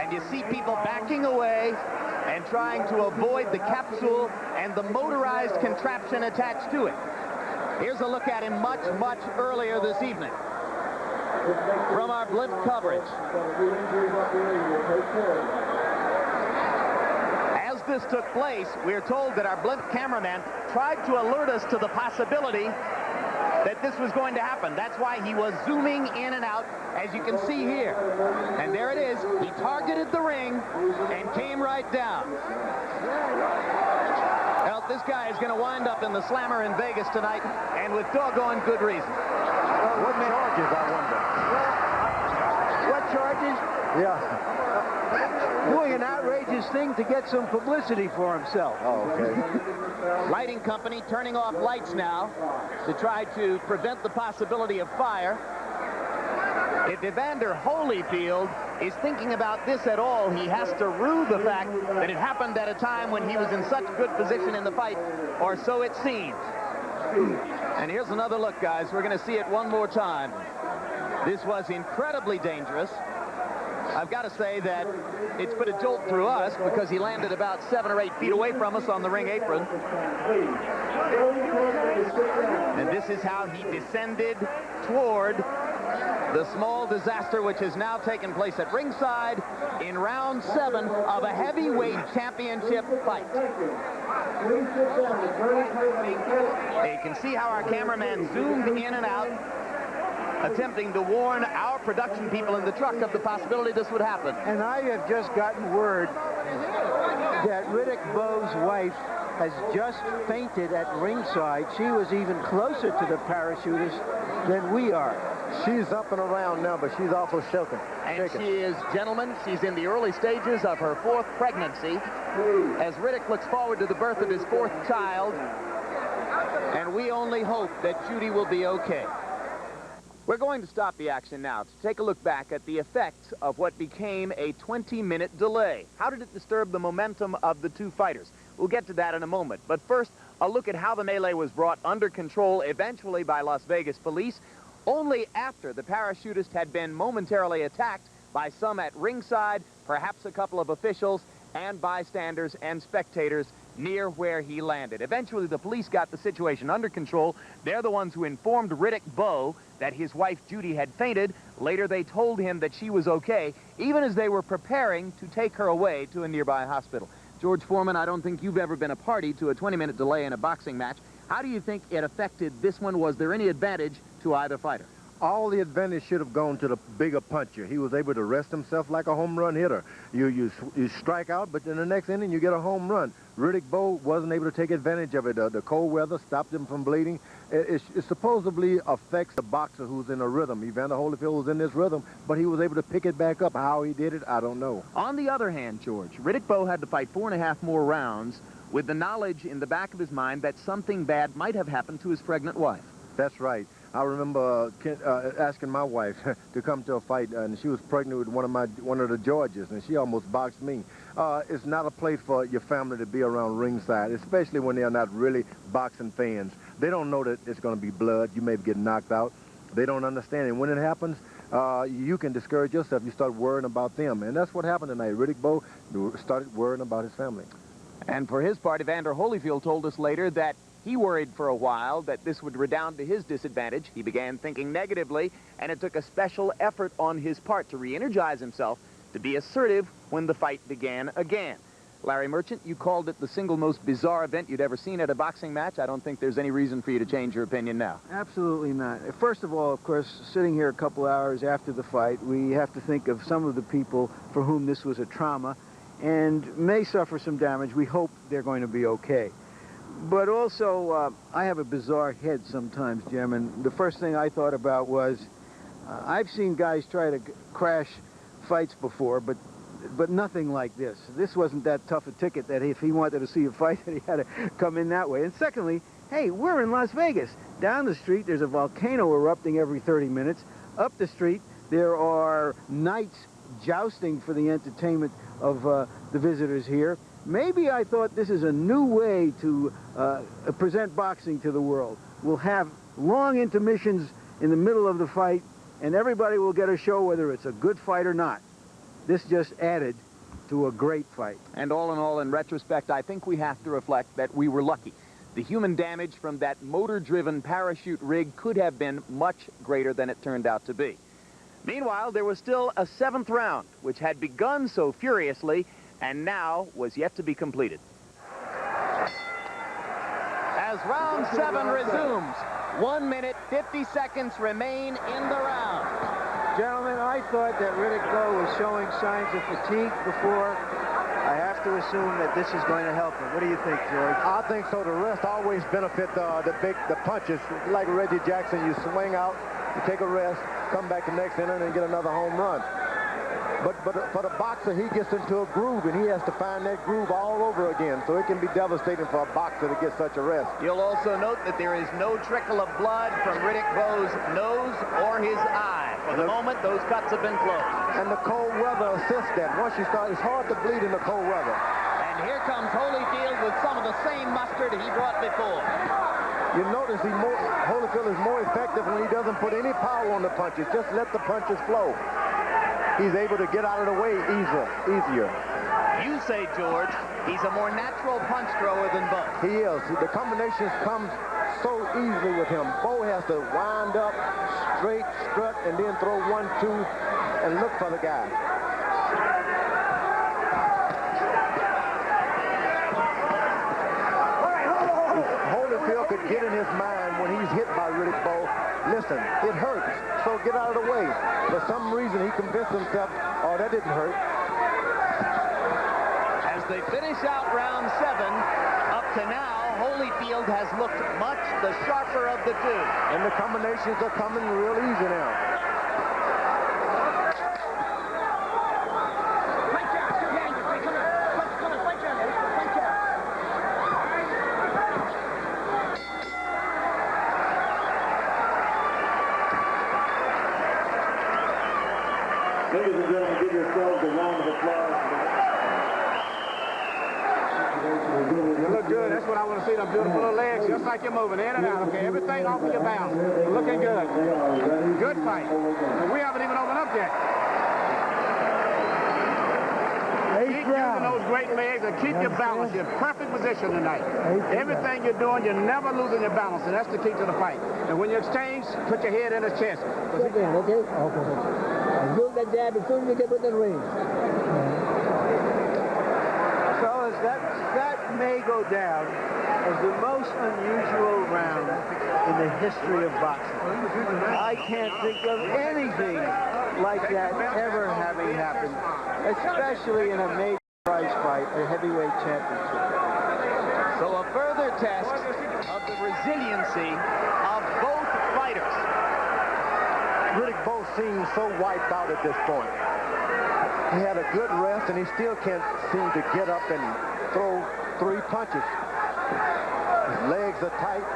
And you see people backing away and trying to avoid the capsule and the motorized contraption attached to it. Here's a look at him much, much earlier this evening from our blimp coverage. As this took place, we're told that our blimp cameraman tried to alert us to the possibility that this was going to happen. That's why he was zooming in and out, as you can see here. And there it is. He targeted the ring and came right down. Well, this guy is going to wind up in the Slammer in Vegas tonight, and with doggone good reason. What charges, I wonder? What charges? Yeah. Doing an outrageous thing to get some publicity for himself. Oh, okay. Lighting company turning off lights now to try to prevent the possibility of fire. If Evander Holyfield is thinking about this at all, he has to rue the fact that it happened at a time when he was in such good position in the fight, or so it seems. And here's another look, guys. We're going to see it one more time. This was incredibly dangerous. I've got to say that it's put a jolt through us because he landed about 7 or 8 feet away from us on the ring apron. And this is how he descended toward the small disaster which has now taken place at ringside in round 7 of a heavyweight championship fight. You can see how our cameraman zoomed in and out, attempting to warn our production people in the truck of the possibility this would happen. And I have just gotten word that Riddick Bowe's wife has just fainted at ringside. She was even closer to the parachutist than we are. She's up and around now, but she's also shaken. And she is, gentlemen, she's in the early stages of her 4th pregnancy as Riddick looks forward to the birth of his 4th child. And we only hope that Judy will be okay. We're going to stop the action now to take a look back at the effects of what became a 20-minute delay. How did it disturb the momentum of the two fighters? We'll get to that in a moment. But first, a look at how the melee was brought under control eventually by Las Vegas police, only after the parachutist had been momentarily attacked by some at ringside, perhaps a couple of officials, and bystanders and spectators near where he landed. Eventually, the police got the situation under control. They're the ones who informed Riddick Bowe that his wife Judy had fainted. Later, they told him that she was okay, even as they were preparing to take her away to a nearby hospital. George Foreman, I don't think you've ever been a party to a 20-minute delay in a boxing match. How do you think it affected this one? Was there any advantage to either fighter? All the advantage should have gone to the bigger puncher. He was able to rest himself like a home run hitter. You strike out, but in the next inning, you get a home run. Riddick Bowe wasn't able to take advantage of it. The cold weather stopped him from bleeding. It supposedly affects the boxer who's in a rhythm. Evander Holyfield was in this rhythm, but he was able to pick it back up. How he did it, I don't know. On the other hand, George, Riddick Bowe had to fight 4.5 more rounds with the knowledge in the back of his mind that something bad might have happened to his pregnant wife. That's right. I remember asking my wife to come to a fight, and she was pregnant with one of the Georges, and she almost boxed me. It's not a place for your family to be around ringside, especially when they're not really boxing fans. They don't know that it's going to be blood. You may get knocked out. They don't understand. And when it happens, you can discourage yourself. You start worrying about them. And that's what happened tonight. Riddick Bowe started worrying about his family. And for his part, Evander Holyfield told us later that he worried for a while that this would redound to his disadvantage. He began thinking negatively, and it took a special effort on his part to re-energize himself, to be assertive when the fight began again. Larry Merchant, you called it the single most bizarre event you'd ever seen at a boxing match. I don't think there's any reason for you to change your opinion now. Absolutely not. First of all, of course, sitting here a couple hours after the fight, we have to think of some of the people for whom this was a trauma and may suffer some damage. We hope they're going to be okay. But also, I have a bizarre head sometimes, Jim, and the first thing I thought about was, I've seen guys try to crash fights before, but nothing like this. This wasn't that tough a ticket that if he wanted to see a fight, that he had to come in that way. And secondly, hey, we're in Las Vegas. Down the street, there's a volcano erupting every 30 minutes. Up the street, there are knights jousting for the entertainment of the visitors here. Maybe I thought this is a new way to present boxing to the world. We'll have long intermissions in the middle of the fight, and everybody will get a show whether it's a good fight or not. This just added to a great fight. And all in all, in retrospect, I think we have to reflect that we were lucky. The human damage from that motor-driven parachute rig could have been much greater than it turned out to be. Meanwhile, there was still a 7th round, which had begun so furiously and now was yet to be completed. As round 7 resumes, 1 minute, 50 seconds remain in the round. Gentlemen, I thought that Riddick Bowe was showing signs of fatigue before. I have to assume that this is going to help him. What do you think, George? I think so. The rest always benefit the punches. Like Reggie Jackson, you swing out, you take a rest, come back the next inning and get another home run. But for the boxer, he gets into a groove, and he has to find that groove all over again. So it can be devastating for a boxer to get such a rest. You'll also note that there is no trickle of blood from Riddick Bowe's nose or his eye. For the moment, those cuts have been closed. And the cold weather assists that. Once you start, it's hard to bleed in the cold weather. And here comes Holyfield with some of the same mustard he brought before. You notice Holyfield is more effective when he doesn't put any power on the punches. Just let the punches flow. He's able to get out of the way easier. You say, George, he's a more natural punch thrower than Bowe. He is. The combinations come so easily with him. Bowe has to wind up, straight, strut, and then throw 1-2 and look for the guy. Holyfield could get in his mind when he's hit by Riddick Bowe. Listen, it hurts, so get out of the way. For some reason, he convinced himself, oh, that didn't hurt. As they finish out round 7, up to now, Holyfield has looked much the sharper of the two. And the combinations are coming real easy now. Ladies and gentlemen, give yourselves a round of applause. You look good. That's what I want to see. Them beautiful little legs, just like you're moving in and out. Okay, everything off of your balance. Looking good. Good fight. And we haven't even opened up yet. Keep using those great legs and keep your balance. You're in perfect position tonight. Everything you're doing, you're never losing your balance, and that's the key to the fight. And when you exchange, put your head in his chest. Okay? Okay. Use that jab as soon as you get within range. Fellas, that may go down as the most unusual round in the history of boxing. I can't think of anything like that ever having happened, especially in a major prize fight, a heavyweight championship. So a further test of the resiliency of both fighters. Riddick Bowe seems so wiped out at this point. He had a good rest, and he still can't seem to get up and throw 3 punches. His legs are tight.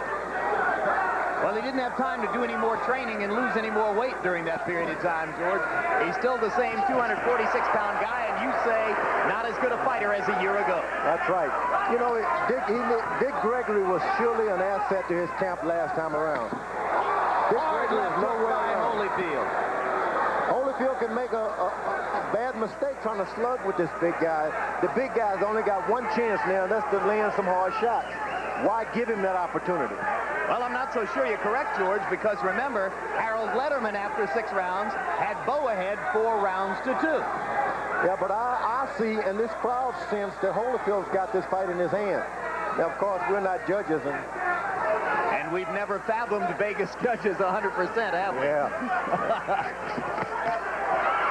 Well, he didn't have time to do any more training and lose any more weight during that period of time, George. He's still the same 246-pound guy, and you say not as good a fighter as a year ago. That's right. You know, Dick Gregory was surely an asset to his camp last time around. Dick Gregory is nowhere around. Holyfield. Holyfield can make a bad mistake trying to slug with this big guy. The big guy's only got one chance now, and that's to land some hard shots. Why give him that opportunity? Well, I'm not so sure you're correct, George, because remember, Harold Letterman, after 6 rounds, had Bowe ahead 4 rounds to 2. Yeah, but I see, and this crowd sense that Holyfield's got this fight in his hand. Now, of course, we're not judges, and we've never fathomed Vegas judges 100%, have we? Yeah.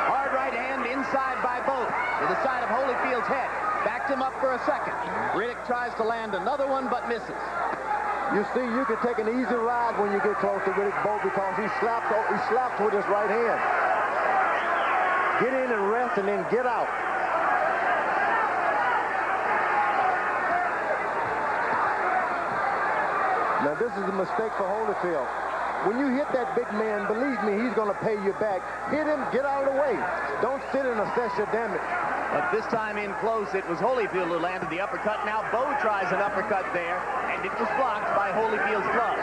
Hard right hand inside by Bowe to the side of Holyfield's head. Backed him up for a second. Riddick tries to land another one, but misses. You see, you can take an easy ride when you get close to Riddick Bowe because he slapped with his right hand. Get in and rest and then get out. Now, this is a mistake for Holyfield. When you hit that big man, believe me, he's going to pay you back. Hit him, get out of the way. Don't sit and assess your damage. But this time in close, it was Holyfield who landed the uppercut. Now Bowe tries an uppercut there, and it was blocked by Holyfield's glove.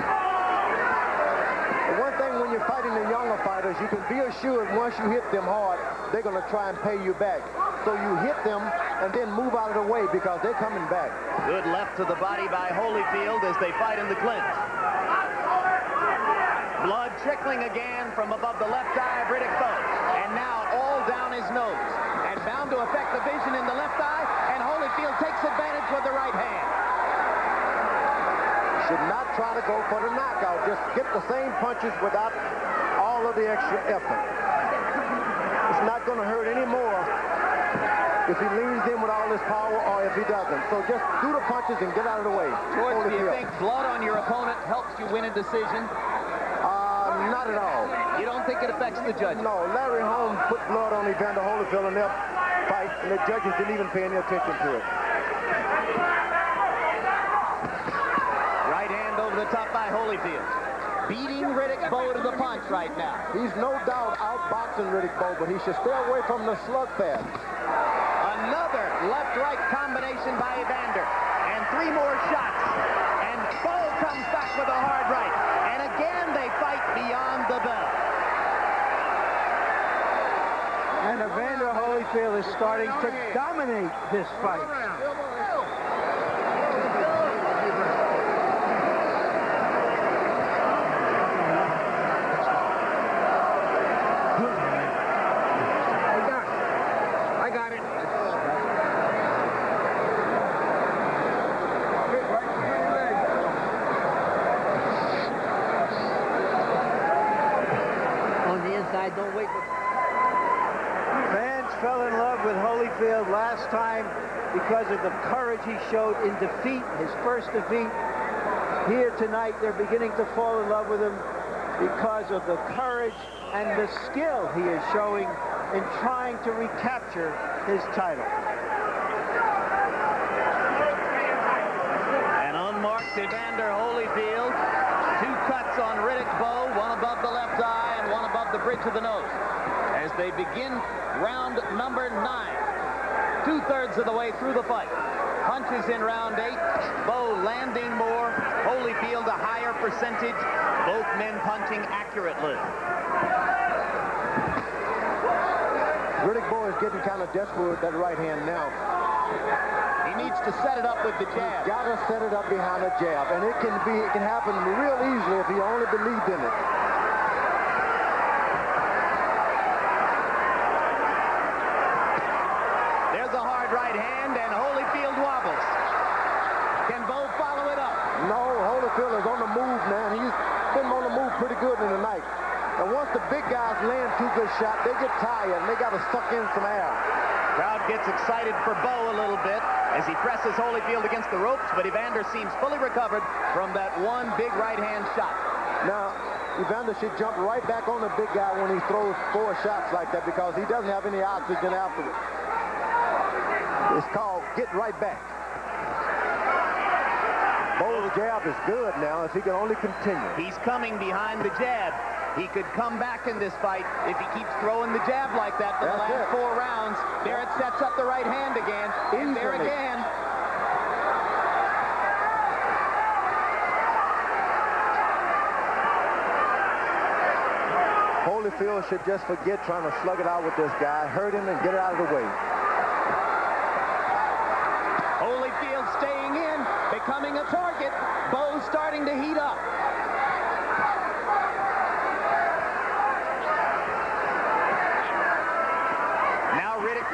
The one thing when you're fighting the younger fighters, you can be assured once you hit them hard, they're going to try and pay you back. So you hit them and then move out of the way because they're coming back. Good left to the body by Holyfield as they fight in the clinch. Blood trickling again from above the left eye of Riddick Bowe. And now all down his nose. And bound to affect the vision in the left eye. And Holyfield takes advantage with the right hand. Should not try to go for the knockout. Just get the same punches without all of the extra effort. It's not going to hurt anymore if he leans in with all his power or if he doesn't. So just do the punches and get out of the way. George, do you think blood on your opponent helps you win a decision? Not at all. You don't think it affects the judges? No, Larry Holmes put blood on Evander Holyfield in their fight, and the judges didn't even pay any attention to it. Right hand over the top by Holyfield. Beating Riddick Bowe to the punch right now. He's no doubt outboxing Riddick Bowe, but he should stay away from the slugfest. Another left-right combination by Evander. And 3 more shots. And Bowe comes back with a hard right. And again, they fight beyond the bell. And Evander Holyfield is starting to dominate this fight. I got it. On the inside, don't wait for... Fans fell in love with Holyfield last time because of the courage he showed in defeat, his first defeat. Here tonight, they're beginning to fall in love with him because of the courage and the skill he is showing in trying to recapture his title. An unmarked Evander Holyfield. 2 cuts on Riddick Bowe, one above the left eye and one above the bridge of the nose. As they begin round number 9, 2/3 of the way through the fight. Punches in round 8. Bowe landing more. Holyfield a higher percentage. Both men punching accurately. Riddick Bowe is getting kind of desperate with that right hand now. He needs to set it up with the jab. He's got to set it up behind a jab, and it can happen real easily if he only believed in it. There's a hard right hand, and Holyfield wobbles. Can Bowe follow it up? No, Holyfield is on the move, man. He's been on the move pretty good in the night. And once the big guys land 2 good shots, they get tired, and they got to suck in some air. Crowd gets excited for Bowe a little bit as he presses Holyfield against the ropes, but Evander seems fully recovered from that one big right-hand shot. Now, Evander should jump right back on the big guy when he throws 4 shots like that because he doesn't have any oxygen afterwards. It's called get right back. Bowe's jab is good now if he can only continue. He's coming behind the jab. He could come back in this fight if he keeps throwing the jab like that for the last 4 rounds. There it sets up the right hand again. And there again. Holyfield should just forget trying to slug it out with this guy. Hurt him and get it out of the way. Holyfield staying in, becoming a target. Bowe starting to heat up.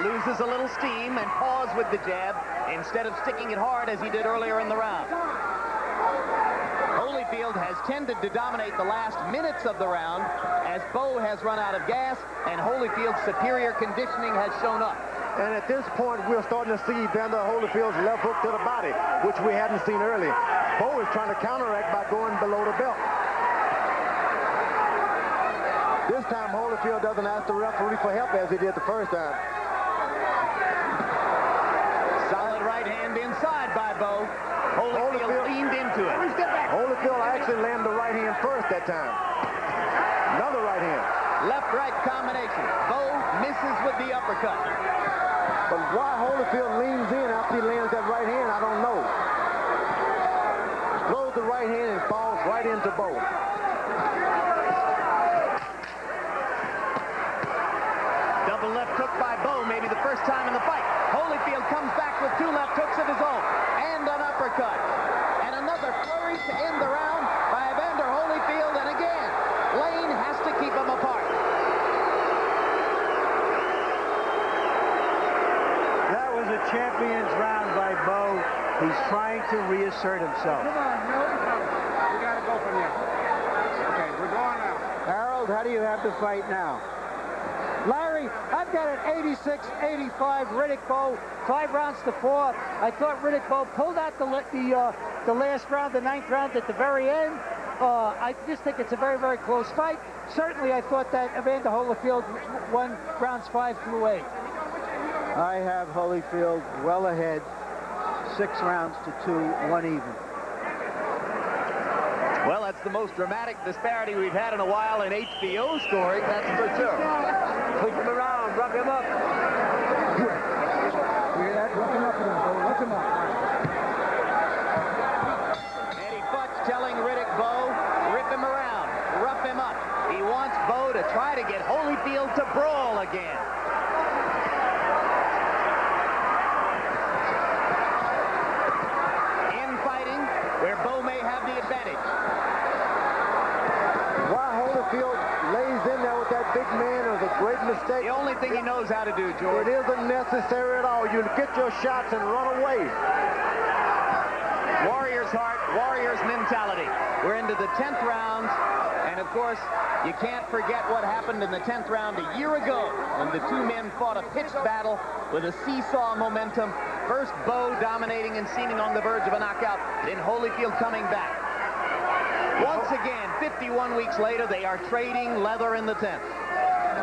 Loses a little steam and paws with the jab instead of sticking it hard as he did earlier in the round. Holyfield has tended to dominate the last minutes of the round as Bowe has run out of gas and Holyfield's superior conditioning has shown up. And at this point, we're starting to see Evander Holyfield's left hook to the body, which we hadn't seen earlier. Bowe is trying to counteract by going below the belt. This time, Holyfield doesn't ask the referee for help as he did the first time. Solid right hand inside by Bowe. Holyfield leaned into it. Holyfield actually landed the right hand first that time. Another right hand. Left-right combination. Bowe misses with the uppercut. But why Holyfield leans in after he lands that right hand, I don't know. Throws the right hand and falls right into Bowe. Double left hook by Bowe, maybe the first time in the fight. Holyfield comes back with 2 left hooks of his own and an uppercut. And another flurry to end the round by Evander Holyfield. And again, Lane has to keep them apart. That was a champion's round by Bowe. He's trying to reassert himself. Come on, no. We got to go from here. Okay, we're going now. Harold, how do you have the fight now? Larry, I've got an 86-85 Riddick Bowe, 5 rounds to 4. I thought Riddick Bowe pulled out the last round, the 9th round at the very end. I just think it's a very, very close fight. Certainly, I thought that Evander Holyfield won rounds 5 through 8. I have Holyfield well ahead, 6 rounds to 2, 1 even. Well, that's the most dramatic disparity we've had in a while in HBO scoring, that's for sure. Push him around, rough him up. Rough him up. Eddie Futch telling Riddick Bowe, rip him around, rough him up. He wants Bowe to try to get Holyfield to brawl again. Infighting, where Bowe may have the advantage. Why Holyfield lays in there with that big man is a great mistake. The only thing he knows how to do, George. It isn't necessary at all. You get your shots and run away. Warrior's heart, Warrior's mentality. We're into the 10th round, and of course, you can't forget what happened in the 10th round a year ago when the 2 men fought a pitched battle with a seesaw momentum First Bowe dominating and seeming on the verge of a knockout, then Holyfield coming back. Once again, 51 weeks later, they are trading leather in the 10th.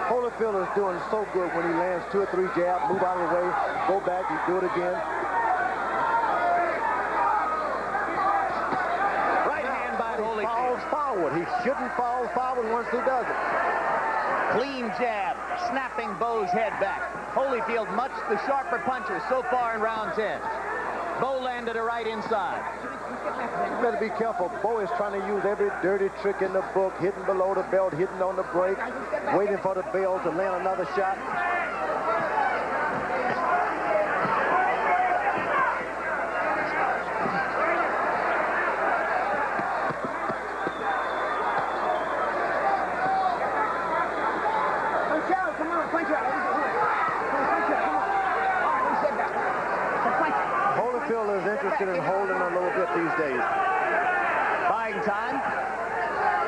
Holyfield is doing so good when he lands 2 or 3 jabs, move out of the way, go back, he do it again. Right hand by Holyfield. He falls forward. He shouldn't fall forward once he does it. Clean jab, snapping Bowe's head back. Holyfield much the sharper puncher so far in round 10. Bowe landed a right inside. You better be careful. Bowe is trying to use every dirty trick in the book, hitting below the belt, hitting on the break, waiting for the bell to land another shot. Punch out, come on, punch out. Punch out, come on. All right, let's sit back. Punch out. Holyfield is interested in holding a little bit these days. Buying time.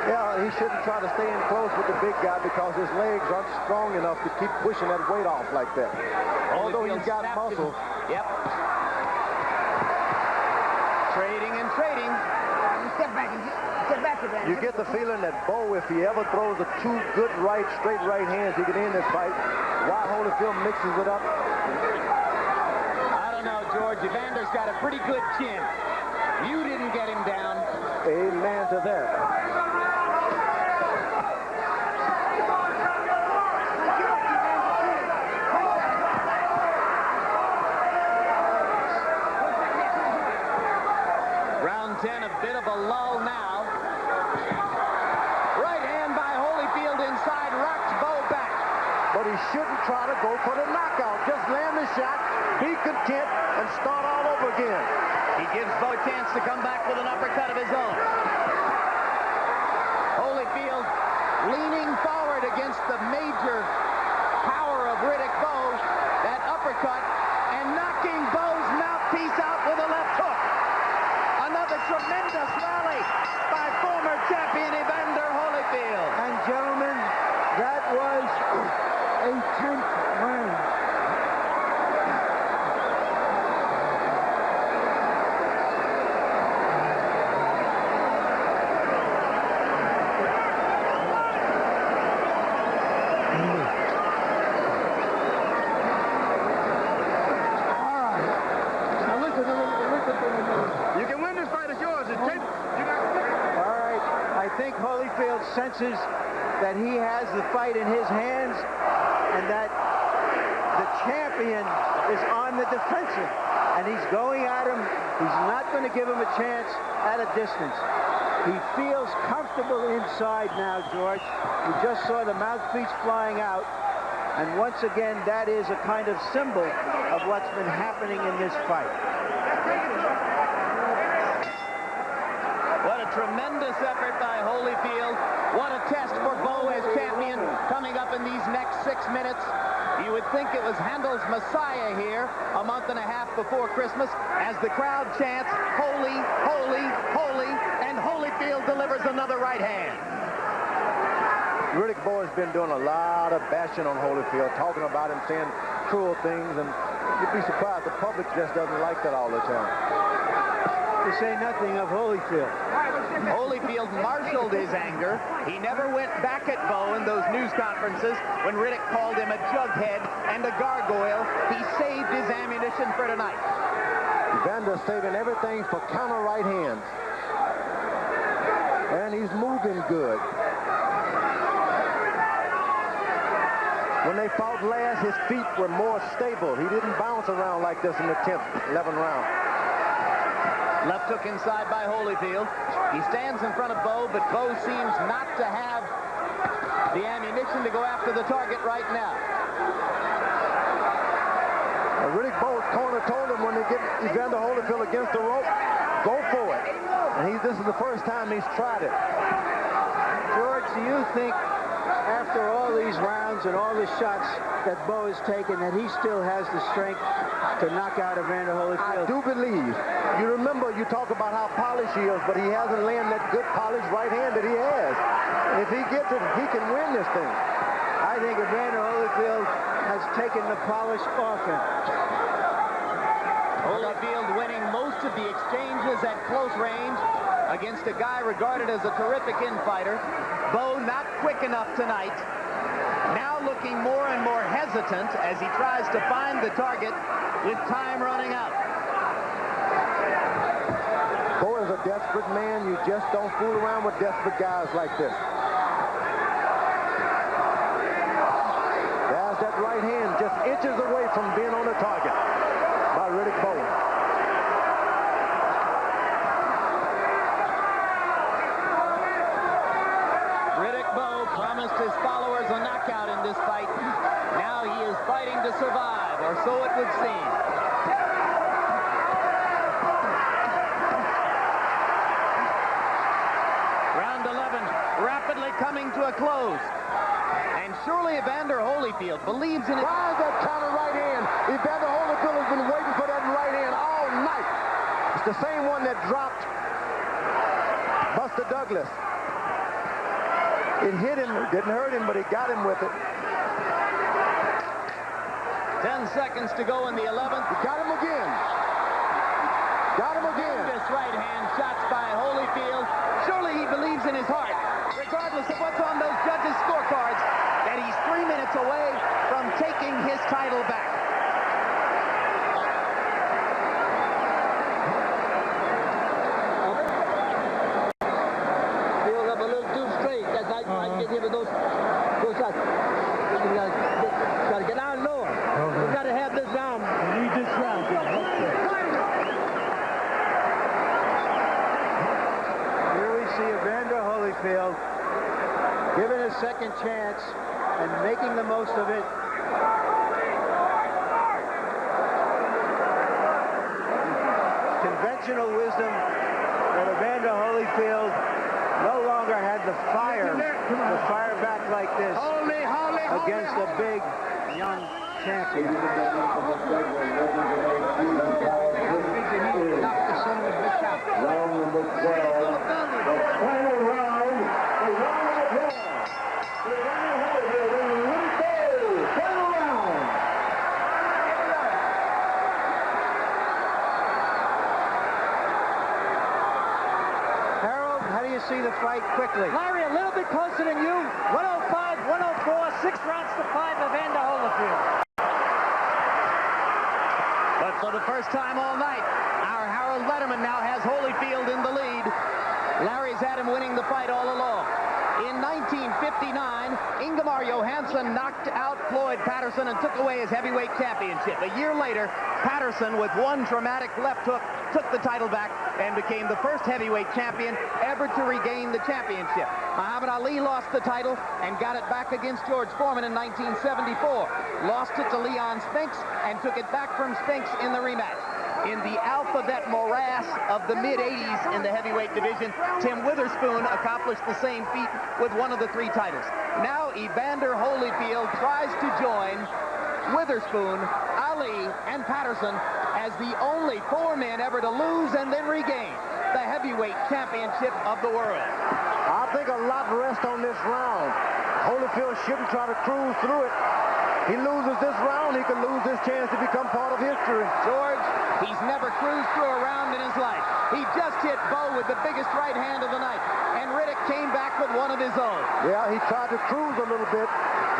Yeah, he shouldn't try to stay in close with the big guy because his legs aren't strong enough to keep pushing that weight off like that. Although he's got muscle. Yep. Trading and trading. Step back and step back again. You get the feeling that Bowe, if he ever throws the 2 good straight right hands, he can end this fight. While Holyfield mixes it up. I don't know, George. Evander's got a pretty good chin. You didn't get him down. Amen to that. Round 10, a bit of a lull now. Right hand by Holyfield inside, rocks Bowe back. But he shouldn't try to go for the knockout. Just land the shot, be content, and start all over again. He gives Bowe a chance to come back with an uppercut of his own. Holyfield leaning forward against the major power of Riddick Bowe. That uppercut, and knocking Bowe's mouthpiece out with a left hook. Another tremendous rally by former champion Evander Holyfield. And gentlemen, that was a 10th round. You can win this fight. It's yours. It's 10. All right, I think Holyfield senses that he has the fight in his hands and that the champion is on the defensive, and he's going at him. He's not going to give him a chance at a distance. He feels comfortable inside now, George. We just saw the mouthpiece flying out, and once again, that is a kind of symbol of what's been happening in this fight. What a tremendous effort by Holyfield. What a test for Bowe as champion coming up in these next 6 minutes. You would think it was Handel's Messiah here a month and a half before Christmas as the crowd chants, holy, holy, holy, and Holyfield delivers another right hand. Riddick Bowe has been doing a lot of bashing on Holyfield, talking about him, saying cruel things, and you'd be surprised the public just doesn't like that all the time. To say nothing of Holyfield. Holyfield marshaled his anger. He never went back at Bowe in those news conferences when Riddick called him a jughead and a gargoyle. He saved his ammunition for tonight. Evander saving everything for counter right hands. And he's moving good. When they fought last, his feet were more stable. He didn't bounce around like this in the 10th, 11th round. Left hook inside by Holyfield. He stands in front of Bowe, but Bowe seems not to have the ammunition to go after the target right now. Riddick Bowe's corner told him when they get Evander Holyfield against the rope, go for it. And this is the first time he's tried it. George, do you think after all these rounds and all the shots that Bowe has taken that he still has the strength to knock out Evander Holyfield? I do believe. You remember, you talk about how polished he is, but he hasn't landed that good polished right hand that he has. If he gets it, he can win this thing. I think Evander Holyfield has taken the polish off him. Holyfield winning most of the exchanges at close range against a guy regarded as a terrific infighter. Bowe not quick enough tonight. Now looking more and more hesitant as he tries to find the target with time running out. Bowe is a desperate man. You just don't fool around with desperate guys like this. There's that right hand just inches away from being on the target by Riddick Bowe. Riddick Bowe promised his followers a knockout in this fight. Now he is fighting to survive, or so it would seem. Round 11 rapidly coming to a close. And surely Evander Holyfield believes in it. Tries that counter right hand. Evander Holyfield has been waiting for that right hand all night. It's the same one that dropped Buster Douglas. It hit him, didn't hurt him, but it got him with it. 10 seconds to go in the 11th. He got him again. Got him again. This right hand shots by Holyfield. Surely he believes in his heart, regardless of what's on those judges' scorecards, that he's 3 minutes away from taking his title back. He was up a little too straight. That's I get him with those shots. Got to get down lower. We got to have this round. We need this round, Here we see Evander Holyfield given a second chance and making the most of it. Conventional wisdom that Evander Holyfield no longer had the fire to fire back like this against a big young champion. Round number 12. The final round. The round of applause. Evander Holyfield and Riddick Bowe. Final round. Harold, how do you see the fight quickly? Larry, a little bit closer than you. 105, 104, 6 rounds to 5, Evander Holyfield. But for the first time all night, our Harold Letterman now has Holyfield in the lead. Larry's had him winning the fight all along. In 1959, Ingemar Johansson knocked out Floyd Patterson and took away his heavyweight championship. A year later, Patterson, with one dramatic left hook, took the title back and became the first heavyweight champion ever to regain the championship. Muhammad Ali lost the title and got it back against George Foreman in 1974. Lost it to Leon Spinks and took it back from Spinks in the rematch. In the alphabet morass of the mid-'80s in the heavyweight division, Tim Witherspoon accomplished the same feat with one of the 3 titles. Now Evander Holyfield tries to join Witherspoon, Ali, and Patterson as the only 4 men ever to lose and then regain the heavyweight championship of the world. I think a lot rests on this round. Holyfield shouldn't try to cruise through it. He loses this round, he could lose this chance to become part of history. George, he's never cruised through a round in his life. He just hit Bowe with the biggest right hand of the night, and Riddick came back with one of his own. Yeah, he tried to cruise a little bit.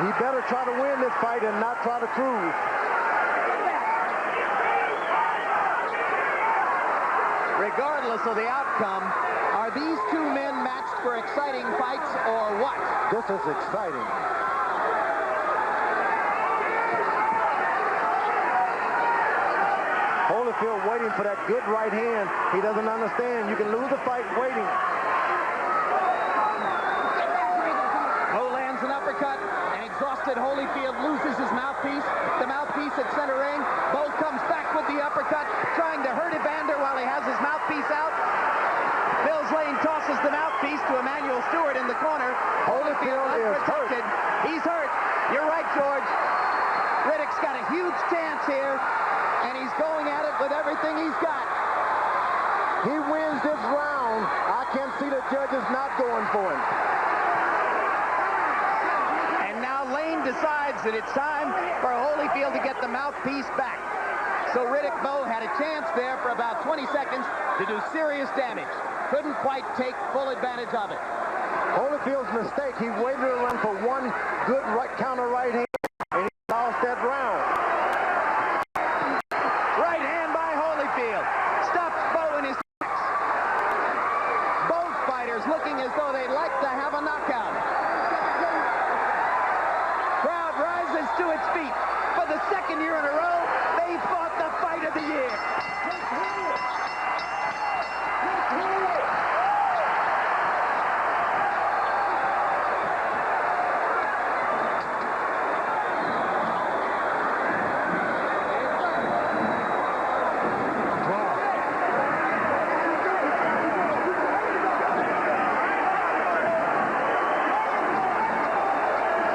He better try to win this fight and not try to cruise. Regardless of the outcome, are these 2 men matched for exciting fights or what? This is exciting. Holyfield waiting for that good right hand. He doesn't understand. You can lose a fight waiting. Bowe lands an uppercut, and exhausted Holyfield loses his mouthpiece. The mouthpiece at center ring. Bowe comes back with the uppercut, trying to hurt Evander while he has his mouthpiece out. Mills Lane tosses the mouthpiece to Emmanuel Stewart in the corner. Holyfield unprotected. He's hurt. You're right, George. Riddick's got a huge chance here, and he's going at it with everything he's got. He wins this round. I can't see the judges not going for him. And now Lane decides that it's time for Holyfield to get the mouthpiece back. So Riddick Bowe had a chance there for about 20 seconds to do serious damage. Couldn't quite take full advantage of it. Holyfield's mistake, he waited around for one good counter right hand, and he lost that round. Right hand by Holyfield. Stops Bowe in his tracks. Both fighters looking as though they'd like to have a knockout. Crowd rises to its feet. For the second year in a row, they fought the fight of the year.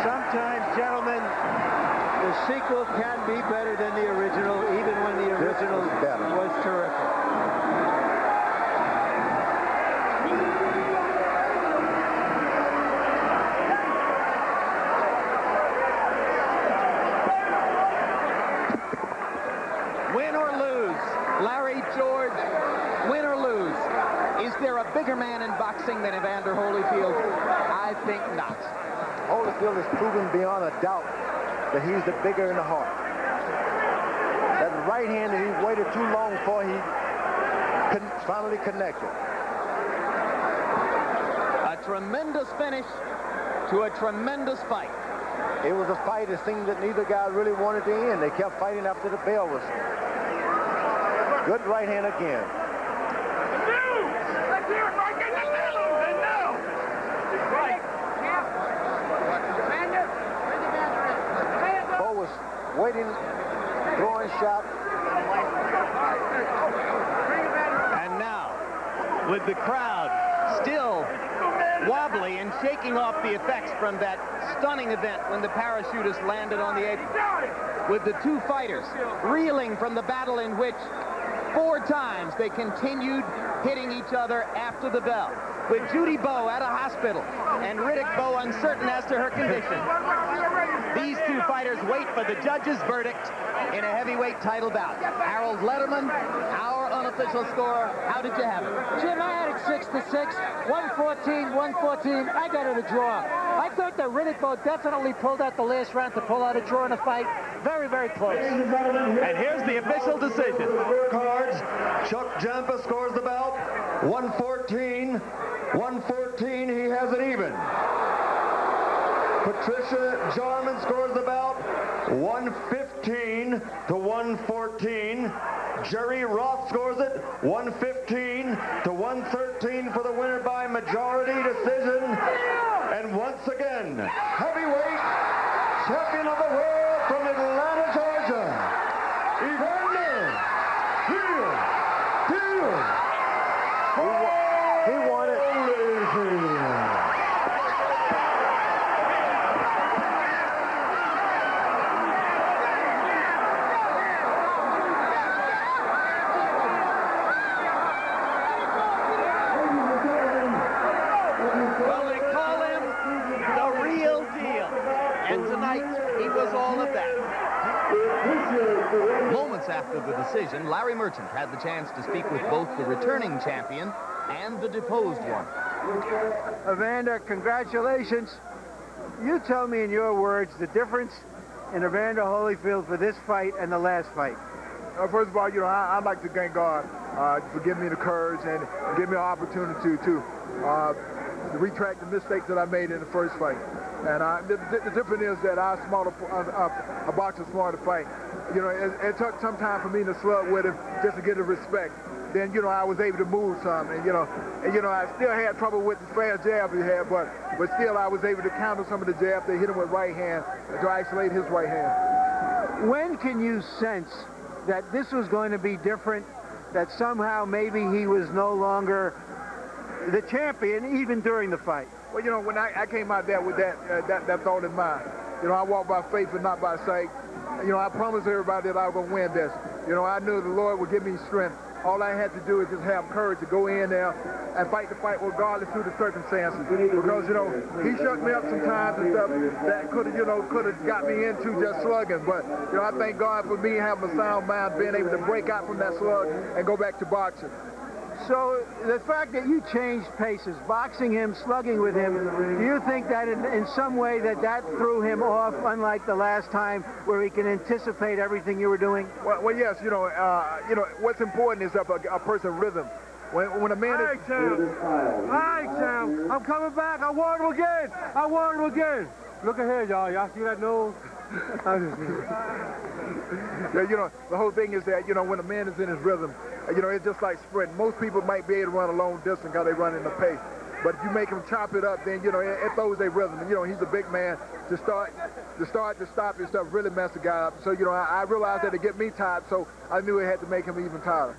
Sometimes, gentlemen, the sequel can be better than the original, even when the original was terrific. Win or lose, Larry, George, win or lose, is there a bigger man in boxing than Evander Holyfield? I think not. Holyfield has proven beyond a doubt that he's the bigger in the heart. That right hand that he waited too long for, he finally connected. A tremendous finish to a tremendous fight. It was a fight, it seemed that neither guy really wanted to end. They kept fighting after the bell was. Good right hand again. Let's hear it, Mike. And now. Bowe was waiting, throwing shot. And now, with the crowd still wobbly and shaking off the effects from that stunning event when the parachutist landed on the apron, with the two fighters reeling from the battle in which 4 times they continued hitting each other after the bell, with Judy Bowe at a hospital and Riddick Bowe uncertain as to her condition. These two fighters wait for the judge's verdict in a heavyweight title bout. Harold Letterman, our unofficial score. How did you have it? Jim, I had it 6-6, 114. I got it a draw. I thought that Riddick Bowe definitely pulled out the last round to pull out a draw in a fight. Very, very close. And here's the official decision. Cards. Chuck Jampa scores the bout. 114. 114. He has it even. Patricia Jarman scores the bout. 115 to 114. Jerry Roth scores it. 115 to 113 for the winner by majority decision. And once again, heavyweight champion of the world from Atlanta, Georgia, Evander Holyfield. He won it. Well, they call him the real deal. And tonight, he was all of that. Moments after the decision, Larry Merchant had the chance to speak with both the returning champion and the deposed one. Evander, congratulations. You tell me in your words the difference in Evander Holyfield for this fight and the last fight. First of all, you know, I'd like to thank God for giving me the courage and give me an opportunity to retract the mistakes that I made in the first fight. And the difference is that a boxer smarter to fight. You know, it took some time for me to slug with him just to get the respect. Then, you know, I was able to move some, and you know, I still had trouble with the fast jab he had, but still I was able to counter some of the jabs. They hit him with right hand to isolate his right hand. When can you sense that this was going to be different, that somehow maybe he was no longer the champion even during the fight? Well, you know, when I came out there with that thought in mind, you know, I walk by faith and not by sight. You know, I promised everybody that I was going to win this. You know, I knew the Lord would give me strength all I had to do is just have courage to go in there and fight the fight regardless of the circumstances. Because, you know, he shook me up sometimes and stuff that could have got me into just slugging. But, you know, I thank God for me having a sound mind, being able to break out from that slug and go back to boxing. So the fact that you changed paces, boxing him, slugging with him, do you think that in some way that threw him off, unlike the last time where he can anticipate everything you were doing? Well yes, you know, what's important is a person's rhythm. When a man is... All right, Sam. I'm coming back. I want him again. I want him again. Look ahead, y'all. Y'all see that nose? Yeah, you know, the whole thing is that, you know, when a man is in his rhythm, you know, it's just like sprinting. Most people might be able to run a long distance because they run in the pace. But if you make him chop it up, then, you know, it throws their rhythm. And, you know, he's a big man. To stop and stuff really messed the guy up. So, you know, I realized that to get me tired, so I knew it had to make him even tighter.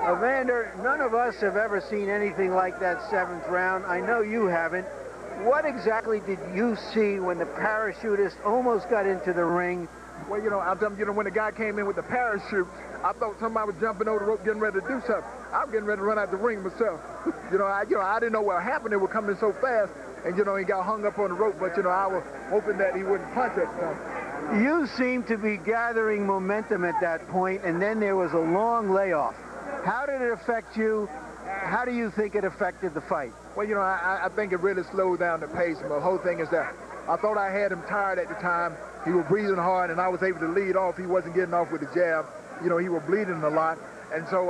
Evander, none of us have ever seen anything like that 7th round. I know you haven't. What exactly did you see when the parachutist almost got into the ring? Well, you know, when the guy came in with the parachute, I thought somebody was jumping over the rope, getting ready to do something. I was getting ready to run out the ring myself. I didn't know what happened. It was coming so fast, and, you know, he got hung up on the rope. But, you know, I was hoping that he wouldn't punch at time. You seemed to be gathering momentum at that point, and then there was a long layoff. How did it affect you? How do you think it affected the fight? Well, you know, I think it really slowed down the pace. But the whole thing is that I thought I had him tired at the time. He was breathing hard, and I was able to lead off. He wasn't getting off with the jab. You know, he was bleeding a lot. And so,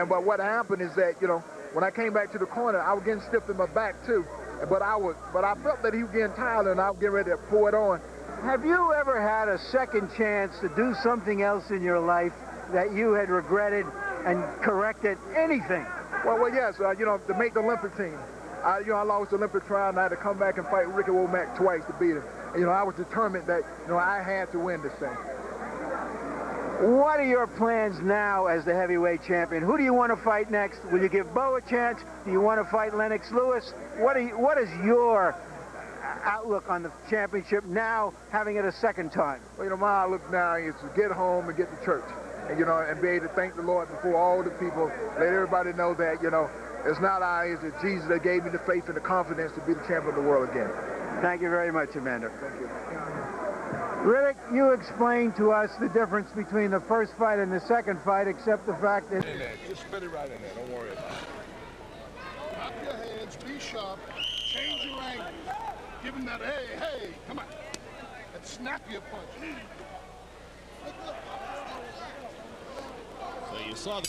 but what happened is that, you know, when I came back to the corner, I was getting stiff in my back too. But I felt that he was getting tired, and I was getting ready to pour it on. Have you ever had a second chance to do something else in your life that you had regretted and corrected? Anything? Well, yes. You know, to make the Olympic team. I lost the Olympic trial, and I had to come back and fight Ricky Womack twice to beat him. And, you know, I was determined that, you know, I had to win this thing. What are your plans now as the heavyweight champion? Who do you want to fight next? Will you give Bowe a chance? Do you want to fight Lennox Lewis? What is your outlook on the championship now, having it a second time? Well, you know, my outlook now is to get home and get to church. And, you know, and be able to thank the Lord before all the people. Let everybody know that, you know, it's not I, it's Jesus that gave me the faith and the confidence to be the champion of the world again. Thank you very much, Evander. Thank you. Riddick, you explained to us the difference between the first fight and the second fight, except the fact that... In there. Just spit it right in there. Don't worry about it. Up your hands, be sharp, change your angle. Give him that, hey, come on. And snap your punch. So you saw the